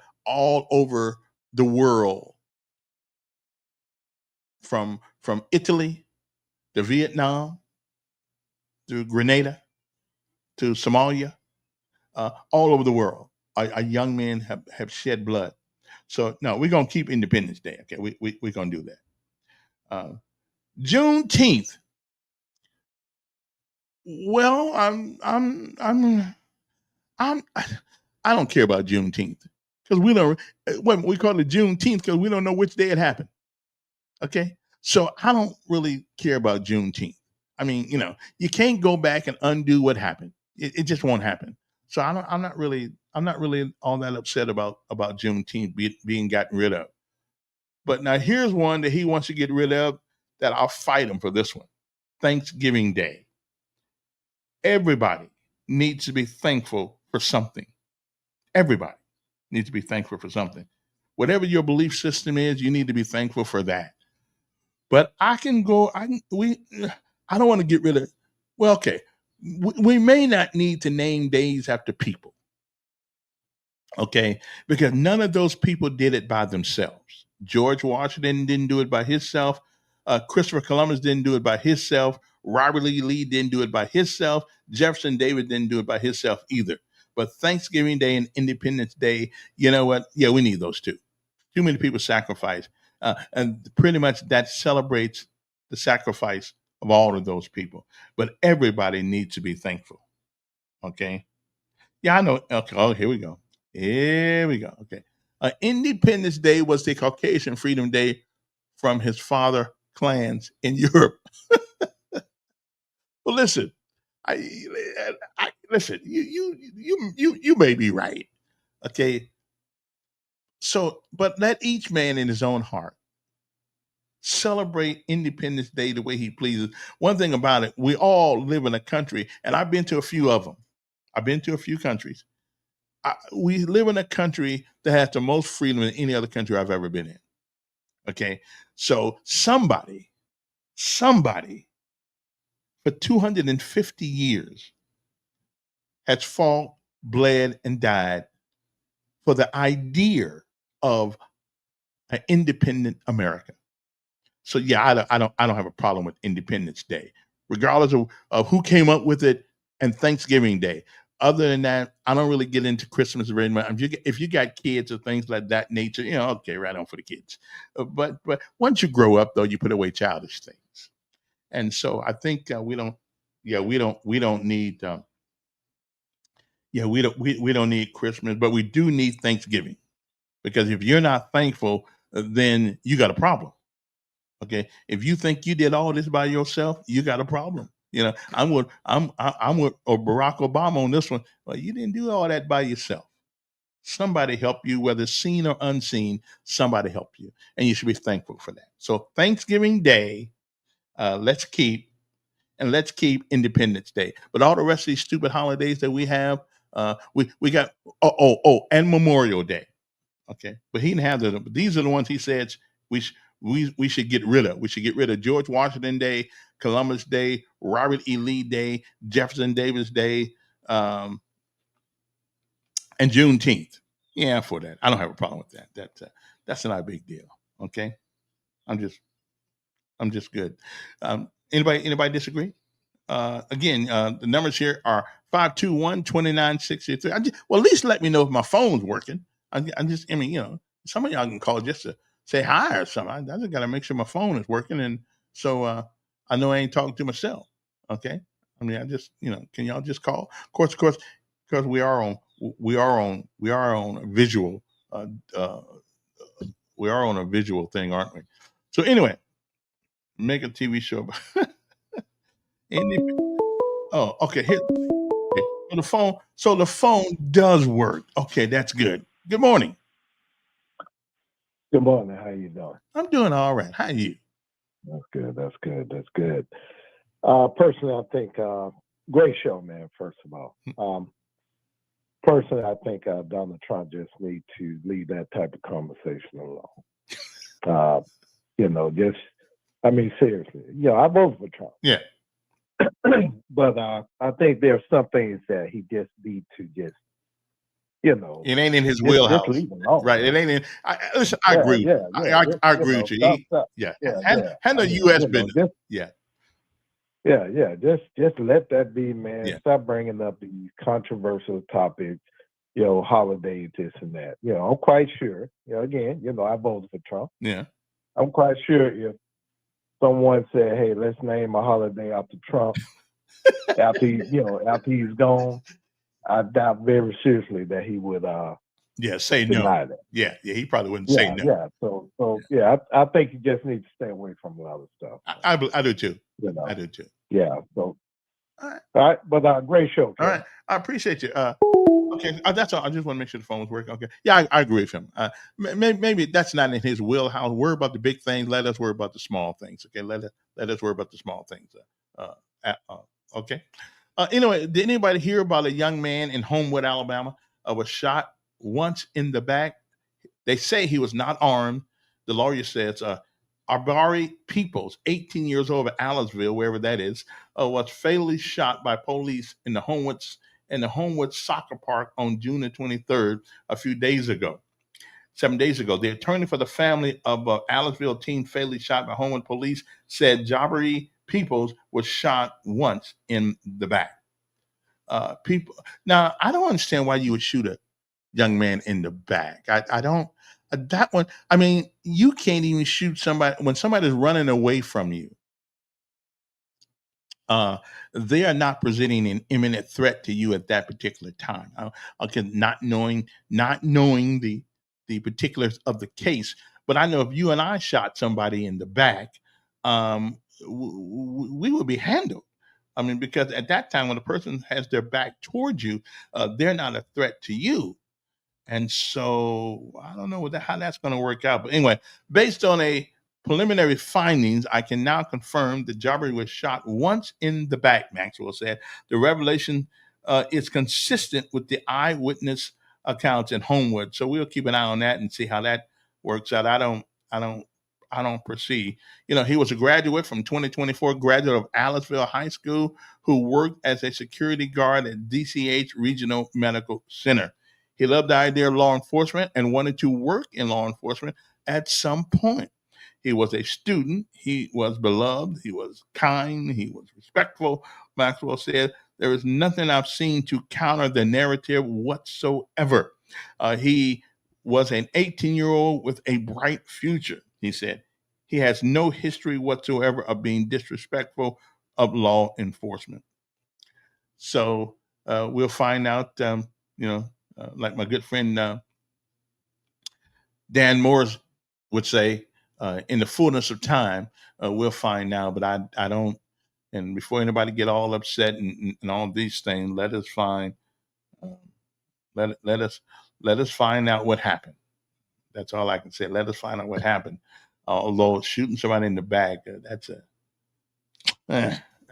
world, from Italy to Vietnam to Grenada to Somalia, all over the world. Our young men have shed blood. So no, we're gonna keep Independence Day. Okay, we're gonna do that. Juneteenth. Well, I don't care about Juneteenth because we don't. We call it Juneteenth because we don't know which day it happened. Okay, so I don't really care about Juneteenth. I mean, you can't go back and undo what happened. It just won't happen. So I'm not really all that upset about Juneteenth being gotten rid of. But now here's one that he wants to get rid of that I'll fight him for this one. Thanksgiving Day. Everybody needs to be thankful for something. Everybody needs to be thankful for something. Whatever your belief system is, you need to be thankful for that. But I don't want to get rid of, well, okay. We may not need to name days after people. Okay. Because none of those people did it by themselves. George Washington didn't do it by himself. Christopher Columbus didn't do it by himself. Robert E. Lee didn't do it by himself. Jefferson Davis didn't do it by himself either. But Thanksgiving Day and Independence Day, you know what? Yeah, we need those two. Too many people sacrifice. And pretty much that celebrates the sacrifice of all of those people. But everybody needs to be thankful. Okay? Yeah, I know. Okay, oh, here we go. Here we go. Okay. Independence Day was the Caucasian Freedom Day from his father clans in Europe. Well, listen, I listen. You may be right. Okay. So, but let each man in his own heart celebrate Independence Day the way he pleases. One thing about it, we all live in a country, and I've been to a few of them. I've been to a few countries. We live in a country that has the most freedom than any other country I've ever been in. Okay. So somebody for 250 years has fought, bled, and died for the idea of an independent America. So yeah, I don't have a problem with Independence Day, regardless of who came up with it, and Thanksgiving Day. Other than that, I don't really get into Christmas very much. If you got kids or things like that nature, okay, right on for the kids. But once you grow up, though, you put away childish things. And so I think we don't, yeah, we don't need, we don't need Christmas, but we do need Thanksgiving, because if you're not thankful, then you got a problem. Okay, if you think you did all this by yourself, you got a problem. I'm with Barack Obama on this one. Well, you didn't do all that by yourself. Somebody helped you, whether seen or unseen. Somebody helped you, and you should be thankful for that. So Thanksgiving Day, let's keep, and let's keep Independence Day. But all the rest of these stupid holidays that we have, we got and Memorial Day. Okay, but he didn't have them. But these are the ones he said we we should get rid of. We should get rid of George Washington Day, Columbus Day, Robert E. Lee Day, Jefferson Davis Day, um, and Juneteenth. Yeah, for that, I don't have a problem with that. That's not a big deal. Okay, I'm just I'm just good. Anybody disagree? Again, the numbers here are 521-2963. Well, at least let me know if my phone's working. I mean, some of y'all can call just to say hi or something. I just got to make sure my phone is working. And so I know I ain't talking to myself. Okay. I mean, can y'all just call? Of course, because we are on a visual, uh, we are on a visual thing, aren't we? So anyway, make a TV show. Any, oh, okay. Here, okay. So the phone does work. Okay, that's good. Good morning. Good morning. How you doing? I'm doing all right. How are you? That's good. That's good. That's good. Personally, I think great show, man. First of all, personally, I think Donald Trump just need to leave that type of conversation alone. I mean, seriously. I voted for Trump. Yeah. But I think there's some things that he just need to just, it ain't in his wheelhouse, just leave alone, right? It ain't in. Listen, I agree. I agree with you. Handle U.S. business. Just let that be, man. Yeah. Stop bringing up these controversial topics, holidays, this and that. I'm quite sure. Again, I voted for Trump. Yeah. I'm quite sure if someone said, "Hey, let's name a holiday after Trump," after he's gone, I doubt very seriously that he would say deny no. that. Yeah, he probably wouldn't say no. Yeah. So I think you just need to stay away from a lot of stuff. I do too. I do too. Yeah. So all right, but great show. All right, I appreciate you. Okay, that's all. I just want to make sure the phone was working. Okay, yeah, I agree with him. Maybe that's not in his wheelhouse. Worry about the big things. Let us worry about the small things. Okay, let us worry about the small things. Okay. Anyway, did anybody hear about a young man in Homewood, Alabama, was shot once in the back? They say he was not armed. The lawyer says Arbari Peoples, 18 years old of Allisville, wherever that is, was fatally shot by police in the Homewood Soccer Park on June the 23rd, a few days ago. 7 days ago, the attorney for the family of Allisville teen fatally shot by Homewood police said Jabari Peoples was shot once in the back. Now, I don't understand why you would shoot a young man in the back. I don't. That one. I mean, you can't even shoot somebody when somebody's running away from you. They are not presenting an imminent threat to you at that particular time. Not knowing the particulars of the case, but I know if you and I shot somebody in the back, we would be handled. I mean, because at that time, when a person has their back towards you, they're not a threat to you. And so I don't know how that's going to work out. But anyway, based on a preliminary findings, I can now confirm that Jabari was shot once in the back, Maxwell said. The revelation is consistent with the eyewitness accounts in Homewood. So we'll keep an eye on that and see how that works out. I don't perceive. He was a graduate from 2024, graduate of Allisville High School, who worked as a security guard at DCH Regional Medical Center. He loved the idea of law enforcement and wanted to work in law enforcement at some point. He was a student. He was beloved. He was kind. He was respectful, Maxwell said. There is nothing I've seen to counter the narrative whatsoever. He was an 18-year-old with a bright future, he said. He has no history whatsoever of being disrespectful of law enforcement. So we'll find out, like my good friend Dan Morris would say, in the fullness of time, we'll find out. But I don't. And before anybody get all upset and all these things, let us find uh, let us find out what happened. That's all I can say. Let us find out what happened. Although shooting somebody in the back, eh,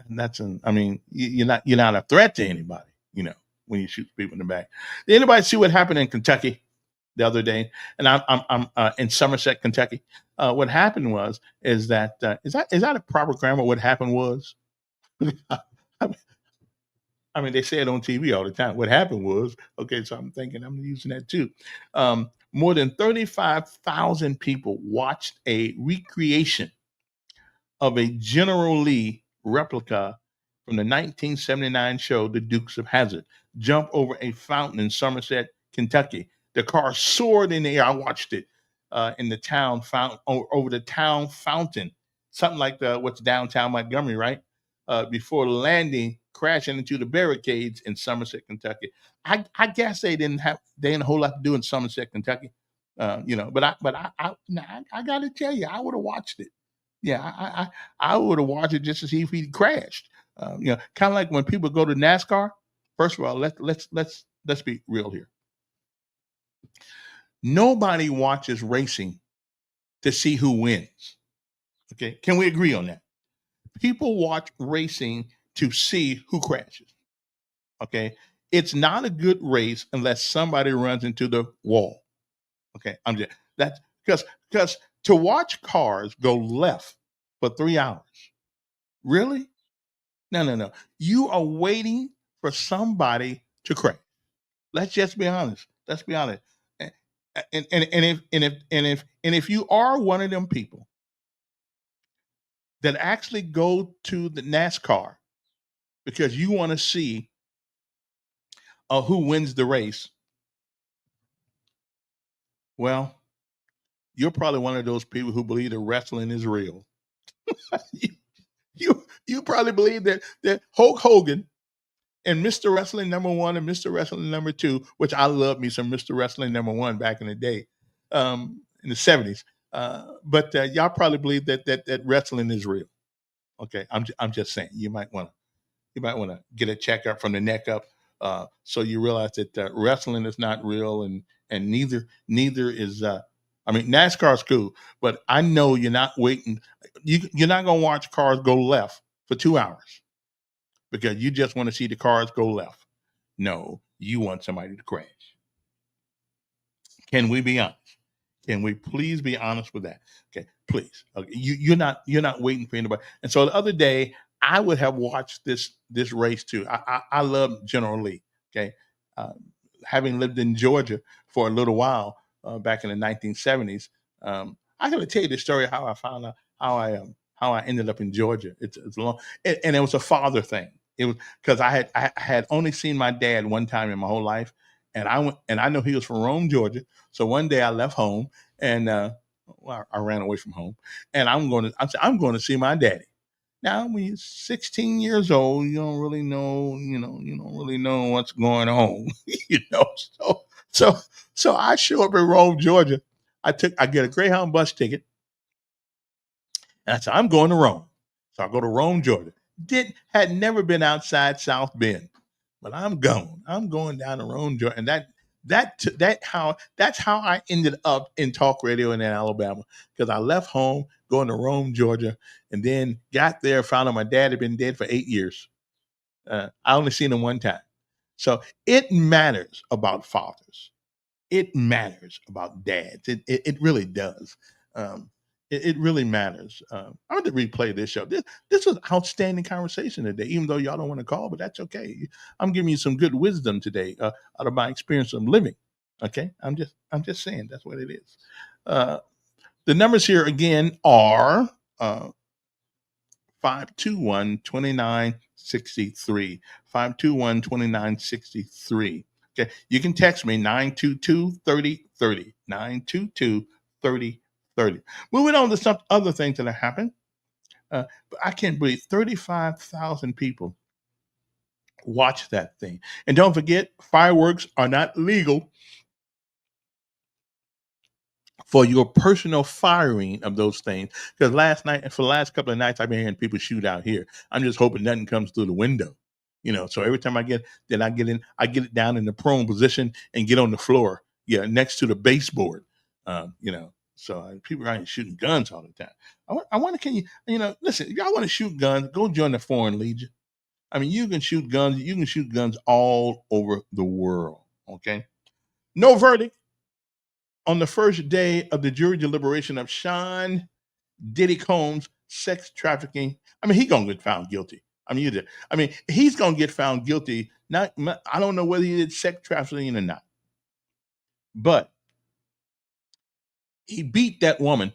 that's an. I mean, you're not a threat to anybody, when you shoot people in the back. Did anybody see what happened in Kentucky the other day? And I'm in Somerset, Kentucky. What happened is that is that a proper grammar? What happened was, I mean, they say it on TV all the time. What happened was, okay, so I'm thinking I'm using that too. More than 35,000 people watched a recreation of a General Lee replica from the 1979 show The Dukes of Hazzard jump over a fountain in Somerset, Kentucky. The car soared in the air. I watched it in the town fountain, over the town fountain, something like what's downtown Montgomery, right? Before landing, crashing into the barricades in Somerset, Kentucky. I guess they didn't have a whole lot to do in Somerset, Kentucky, But I got to tell you, I would have watched it. Yeah, I would have watched it just to see if he crashed. Kind of like when people go to NASCAR. First of all, let's be real here. Nobody watches racing to see who wins. Okay, can we agree on that? People watch racing to see who crashes. Okay, it's not a good race unless somebody runs into the wall. Okay, that's because to watch cars go left for 3 hours. Really? No. You are waiting for somebody to crash. Let's just be honest. Let's be honest. And if you are one of them people that actually go to the NASCAR because you want to see who wins the race, well, you're probably one of those people who believe that wrestling is real. you probably believe that Hulk Hogan and Mr. Wrestling #1 and Mr. Wrestling #2, which I love me some Mr. Wrestling #1 back in the day, in the 70s. But y'all probably believe that wrestling is real. Okay, I'm just saying you might want to get a checkup from the neck up, so you realize that wrestling is not real, and neither is. I mean, NASCAR's cool, but I know you're not waiting. You're not gonna watch cars go left for 2 hours because you just want to see the cars go left. No, you want somebody to crash. Can we be honest? Can we please be honest with that? Okay, please. Okay, you're not waiting for anybody. And so the other day, I would have watched this race too. I love General Lee. Okay, uh, having lived in Georgia for a little while back in the 1970s, I got to tell you the story of how I found out how I ended up in Georgia. It's long, and it was a father thing. It was because I had only seen my dad one time in my whole life, and I know he was from Rome, Georgia. So one day I left home and I ran away from home, and I'm going to see my daddy. Now, when you're 16 years old, you don't really know, you don't really know what's going on, you know. So, so I show up in Rome, Georgia. I get a Greyhound bus ticket, and I said, I'm going to Rome. So I go to Rome, Georgia. Had never been outside South Bend, but I'm going. I'm going down to Rome, Georgia, and that's how I ended up in talk radio in Alabama, because I left home going to Rome, Georgia, and then got there, found out my dad had been dead for 8 years. I only seen him one time. So it matters about fathers. It matters about dads. It really does. Um, it really matters. I'm going to replay this show. This was outstanding conversation today, even though y'all don't want to call, but that's okay. I'm giving you some good wisdom today out of my experience of living. Okay, I'm just saying that's what it is. The numbers here again are 521-2963. 521-2963. Okay. You can text me 922-3030. 922-3030. Moving on to some other things that have happened. But I can't believe 35,000 people watch that thing. And don't forget, fireworks are not legal for your personal firing of those things. Because for the last couple of nights, I've been hearing people shoot out here. I'm just hoping nothing comes through the window. So every time I get it down in the prone position and get on the floor, next to the baseboard. So people aren't shooting guns all the time. I wonder, can you, listen, if y'all want to shoot guns, go join the Foreign Legion. I mean, you can shoot guns. You can shoot guns all over the world. Okay. No verdict on the first day of the jury deliberation of Sean Diddy Combs' sex trafficking. I mean, he's gonna get found guilty. He's gonna get found guilty. I don't know whether he did sex trafficking or not, but he beat that woman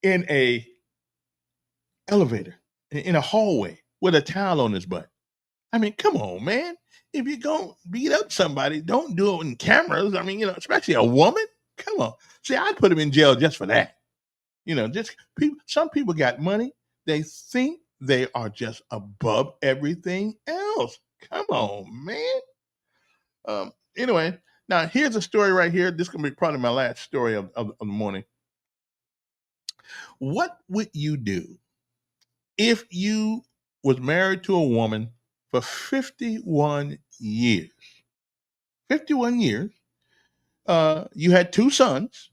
in a elevator, in a hallway with a towel on his butt. I mean, come on, man. If you're going to beat up somebody, don't do it in cameras. I mean, especially a woman. Come on. See, I'd put him in jail just for that. Some people got money. They think they are just above everything else. Come on, man. Anyway, now here's a story right here. This is going to be probably my last story of the morning. What would you do if you was married to a woman for 51 years? 51 years. You had two sons.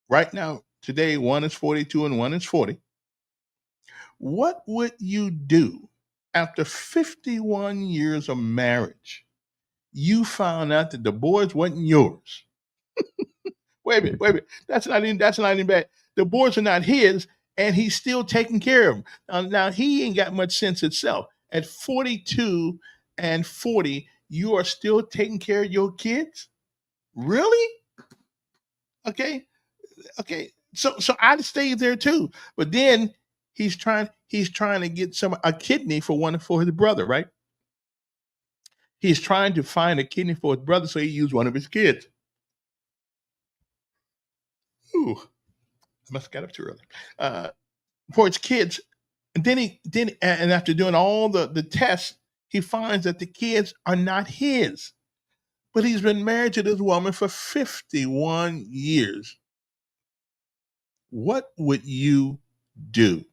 Right now, today, one is 42 and one is 40. What would you do after 51 years of marriage? You found out that the boys wasn't yours. Wait a minute. That's not even bad. The boys are not his, and he's still taking care of them. Now, he ain't got much sense itself. At 42 and 40, you are still taking care of your kids? Really? Okay. So I'd stay there too. But then he's trying to get a kidney for his brother, right? He's trying to find a kidney for his brother, so he used one of his kids. Ooh, I must have got up too early. For his kids. And then after doing all the tests, he finds that the kids are not his. But he's been married to this woman for 51 years. What would you do?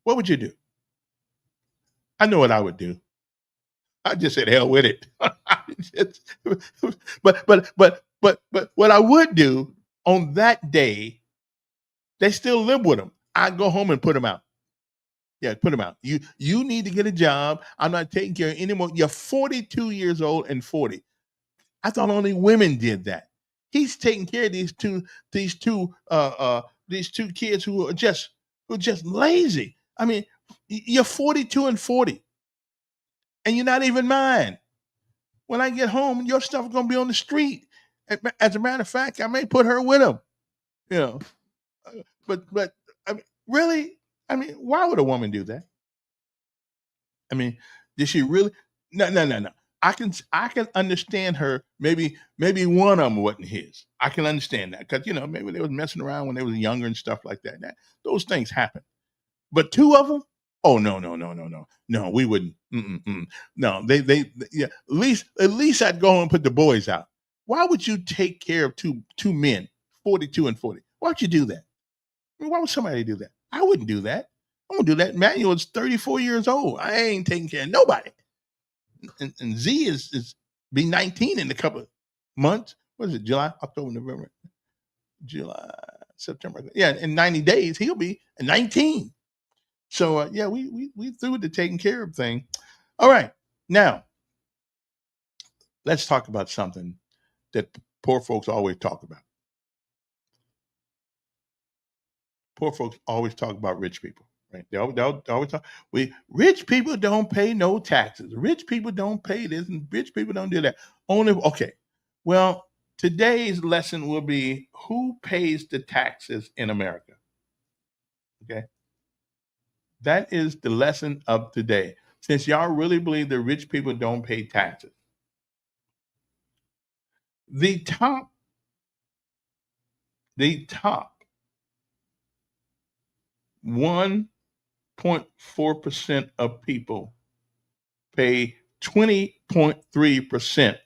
What would you do? I know what I would do. I just said hell with it. But what I would do on that day, they still live with him. I'd go home and put him out. Yeah, put him out. You need to get a job. I'm not taking care of anymore. You're 42 years old and 40. I thought only women did that. He's taking care of these two kids who are just lazy. I mean, you're 42 and 40, and you're not even mine. When I get home, your stuff is gonna be on the street. As a matter of fact, I may put her with him. But I mean, really? I mean, why would a woman do that? I mean, did she really? No. I can understand her. Maybe one of them wasn't his. I can understand that because maybe they was messing around when they was younger and stuff like that. Those things happen. But two of them? Oh no, we wouldn't. No, they yeah. At least I'd go home and put the boys out. Why would you take care of two men, 42 and 40? Why would you do that? I mean, why would somebody do that? I wouldn't do that. I wouldn't do that. Manuel is 34 years old. I ain't taking care of nobody. And Z is be 19 in a couple of months. What is it? July, October, November, July, September. Yeah, in 90 days he'll be 19. So we threw the taking care of thing. All right, now let's talk about something that poor folks always talk about. Poor folks always talk about rich people. Right? They always talk. Rich people don't pay no taxes. Rich people don't pay this, and rich people don't do that. Okay. Well, today's lesson will be who pays the taxes in America. Okay. That is the lesson of today. Since y'all really believe that rich people don't pay taxes, the top, the top 1.4% of people pay 20.3%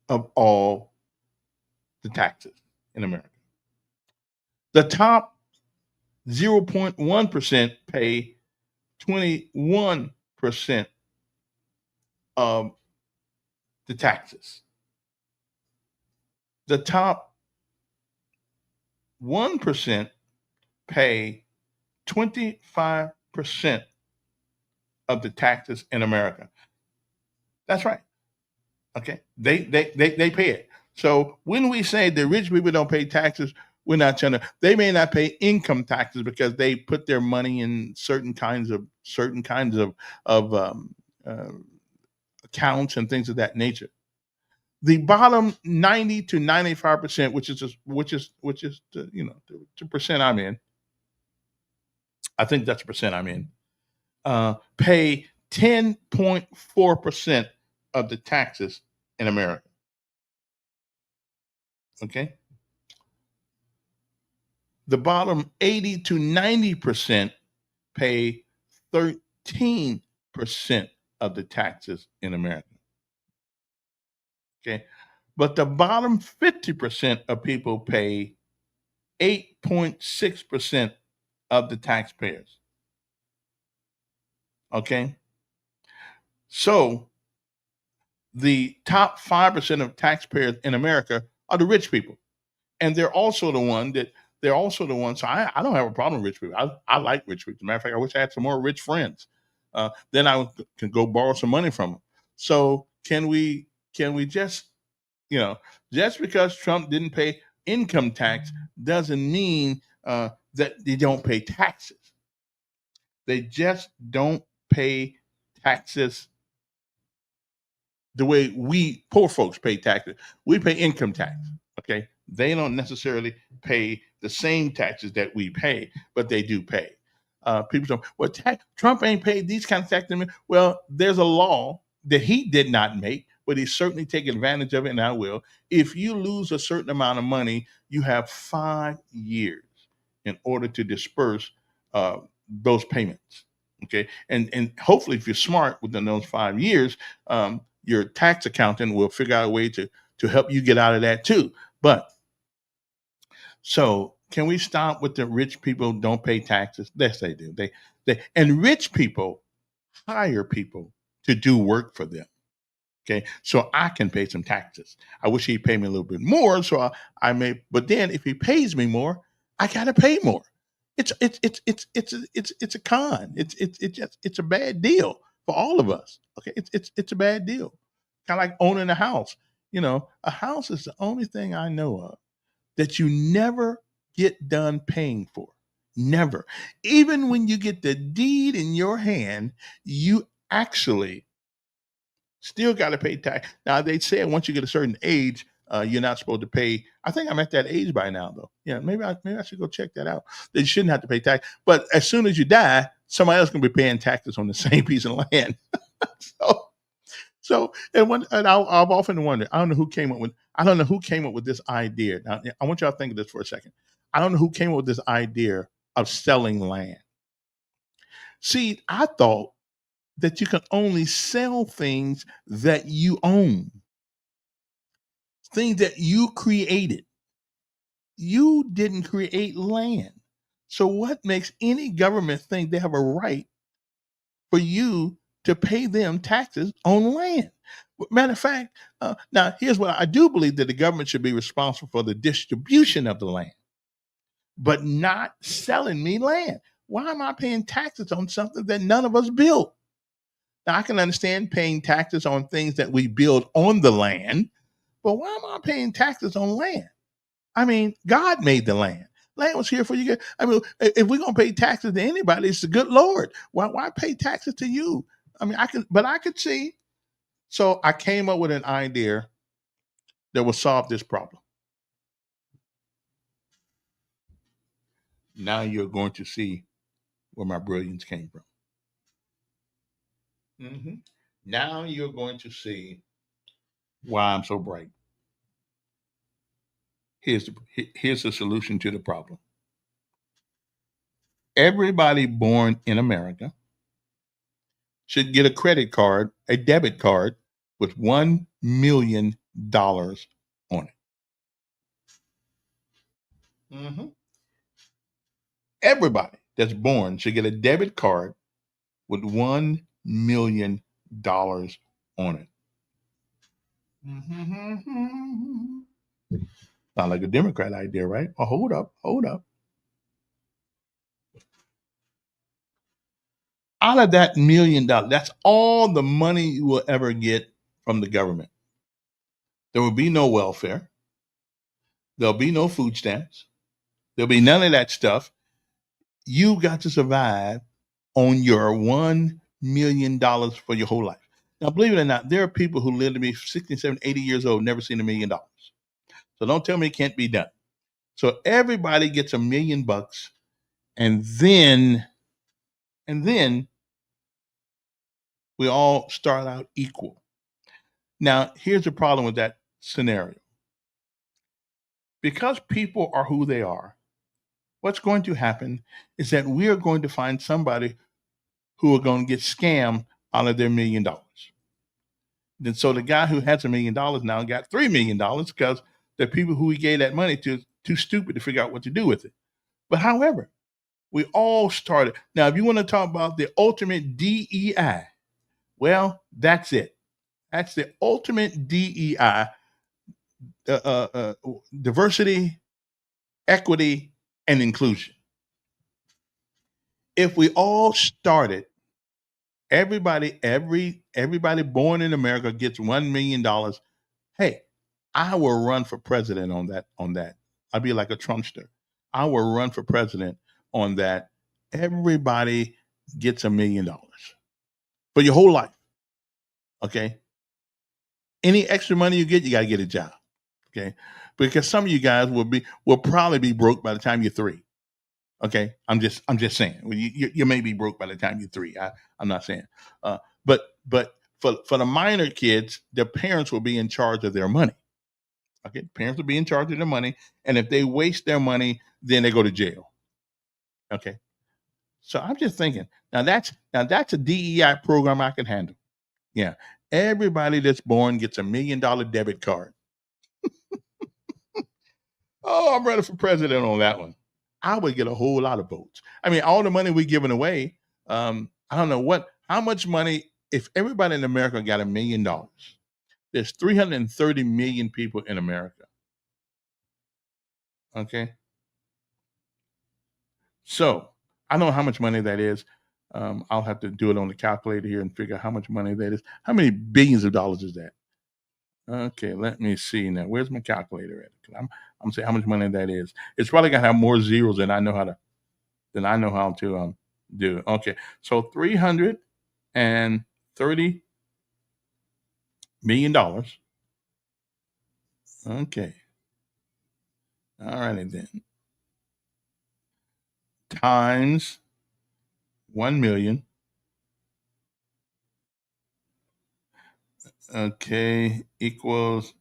of all the taxes in America. The top 0.1% pay 21% of the taxes. The top 1% pay 25% of the taxes in America. That's right. Okay. They pay it. So when we say the rich people don't pay taxes, we're not trying to, they may not pay income taxes because they put their money in certain kinds of uh, accounts and things of that nature. The bottom 90 to 95%, which is the percent I'm in. I think that's the percent I'm in. Pay 10.4% of the taxes in America. Okay. The bottom 80 to 90% pay 13% of the taxes in America. Okay. But the bottom 50% of people pay 8.6% of the taxpayers. Okay. So the top 5% of taxpayers in America are the rich people. And they're also the ones. So I don't have a problem with rich people. I like rich people. As a matter of fact, I wish I had some more rich friends. Then can go borrow some money from them. So can we just because Trump didn't pay income tax doesn't mean that they don't pay taxes. They just don't pay taxes the way we poor folks pay taxes. We pay income tax. Okay. They don't necessarily pay the same taxes that we pay, but they do pay. People don't, well, Trump ain't paid these kind of taxes. Well, there's a law that he did not make, but he's certainly taken advantage of it, and I will. If you lose a certain amount of money, you have 5 years in order to disperse those payments. Okay. And hopefully, if you're smart within those 5 years, your tax accountant will figure out a way to help you get out of that too. But so can we stop with the rich people don't pay taxes? Yes, they do. And rich people hire people to do work for them. Okay, so I can pay some taxes. I wish he'd pay me a little bit more, so I may. But then if he pays me more, I gotta pay more. It's a con. It's a bad deal for all of us. Okay, it's a bad deal. Kind of like owning a house. A house is the only thing I know of that you never get done paying for. Never. Even when you get the deed in your hand, you actually still got to pay tax. Now they say once you get a certain age, you're not supposed to pay. I think I'm at that age by now, though. Yeah, maybe I should go check that out. That you shouldn't have to pay tax. But as soon as you die, somebody else can be paying taxes on the same piece of land. I've often wondered. I don't know who came up with this idea. Now, I want y'all to think of this for a second. I don't know who came up with this idea of selling land. See, I thought that you can only sell things that you own, things that you created. You didn't create land. So what makes any government think they have a right for you to pay them taxes on land? Matter of fact, now here's what I do believe, that the government should be responsible for the distribution of the land, but not selling me land. Why am I paying taxes on something that none of us built? Now, I can understand paying taxes on things that we build on the land, but why am I paying taxes on land? I mean, God made the land. Land was here for you. I mean, if we're gonna pay taxes to anybody, it's the good Lord. Why pay taxes to you? I mean, I could see. So I came up with an idea that will solve this problem. Now you're going to see where my brilliance came from. Now you're going to see why I'm so bright. Here's the solution to the problem. Everybody born in America should get a credit card, a debit card with $1 million on it. Everybody that's born should get a debit card with $1 million on it. Sound like a Democrat idea, right? Oh, hold up. Out of that $1 million, that's all the money you will ever get from the government. There will be no welfare. There'll be no food stamps. There'll be none of that stuff. You got to survive on your $1 million for your whole life. Now, believe it or not, there are people who live to be 60, 70, 80 years old, never seen $1 million. So don't tell me it can't be done. So everybody gets $1 million, and then we all start out equal. Now, here's the problem with that scenario. Because people are who they are, what's going to happen is that we are going to find somebody who are going to get scammed out of their $1 million. Then so the guy who has $1 million now got $3 million because the people who he gave that money to too stupid to figure out what to do with it. But however, we all started. Now, if you want to talk about the ultimate DEI, well, that's it. That's the ultimate DEI, diversity, equity, and inclusion. If we all started, everybody born in America gets $1 million. Hey, I will run for president on that. I'll be like a Trumpster. I will run for president on that. Everybody gets $1 million for your whole life. Okay. Any extra money you get, you got to get a job. Okay. Because some of you guys will probably be broke by the time you're 3. Okay. I'm just saying. Well, you may be broke by the time you're 3. I'm not saying. But for the minor kids, their parents will be in charge of their money. Okay. Parents will be in charge of their money. And if they waste their money, then they go to jail. Okay. So I'm just thinking, now that's a DEI program I can handle. Yeah. Everybody that's born gets $1 million debit card. Oh, I'm running for president on that one. I would get a whole lot of votes. I mean, all the money we're giving away, I don't know how much money, if everybody in America got $1 million, there's 330 million people in America. Okay. So I don't know how much money that is. I'll have to do it on the calculator here and figure out how much money that is. How many billions of dollars is that? Okay, let me see now. Where's my calculator at? I'm saying how much money that is. It's probably gonna have more zeros than I know how to do. Okay, so $330 million. Okay. All righty then. Times 1 million. Okay, equals,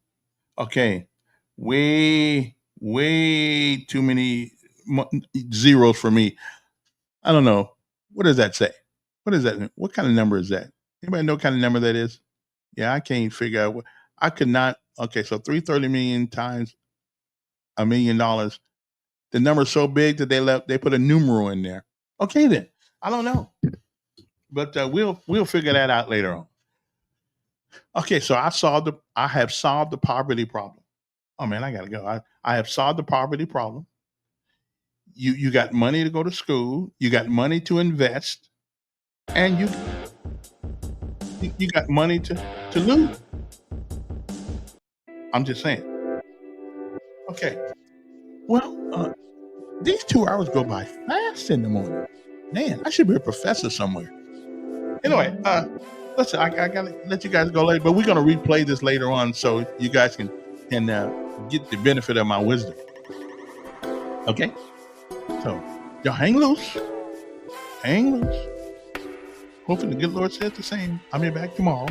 okay, way too many zeros for me. I don't know. What does that say? What is that? What kind of number is that? Anybody know what kind of number that is? Yeah, I can't figure out I could not. Okay, so 330 million times $1 million. The number's so big that they put a numeral in there. Okay, then. I don't know. But we'll figure that out later on. Okay, so I have solved the poverty problem. Oh man, I gotta go. I have solved the poverty problem. You got money to go to school, you got money to invest, and you got money to lose. I'm just saying. Okay. Well, these 2 hours go by fast in the morning. Man, I should be a professor somewhere. Anyway, listen, I gotta let you guys go later, but we're gonna replay this later on so you guys can get the benefit of my wisdom. Okay, so y'all hang loose. English. Hopefully the good Lord says the same. I'll be back tomorrow.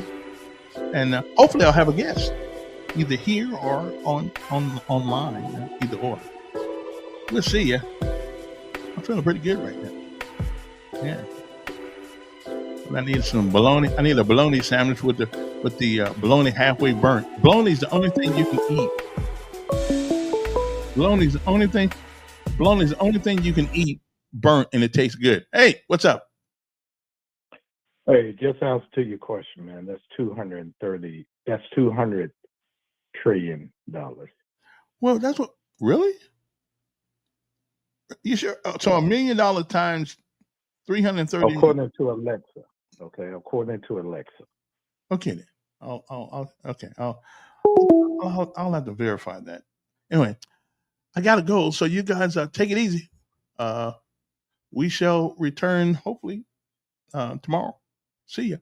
And hopefully I'll have a guest, either here or online, either or. We'll see ya. I'm feeling pretty good right now. Yeah. I need some bologna. I need a bologna sandwich with the bologna halfway burnt. Bologna's the only thing you can eat. Bologna's the only thing you can eat burnt and it tastes good. Hey, what's up? Hey, just answer to your question, man. That's $200 trillion. Well, that's what really? You sure? So $1 million times 330. According to Alexa. Okay, according to Alexa. Okay then. I'll have to verify that. Anyway, I gotta go. So you guys take it easy. We shall return hopefully tomorrow. See ya.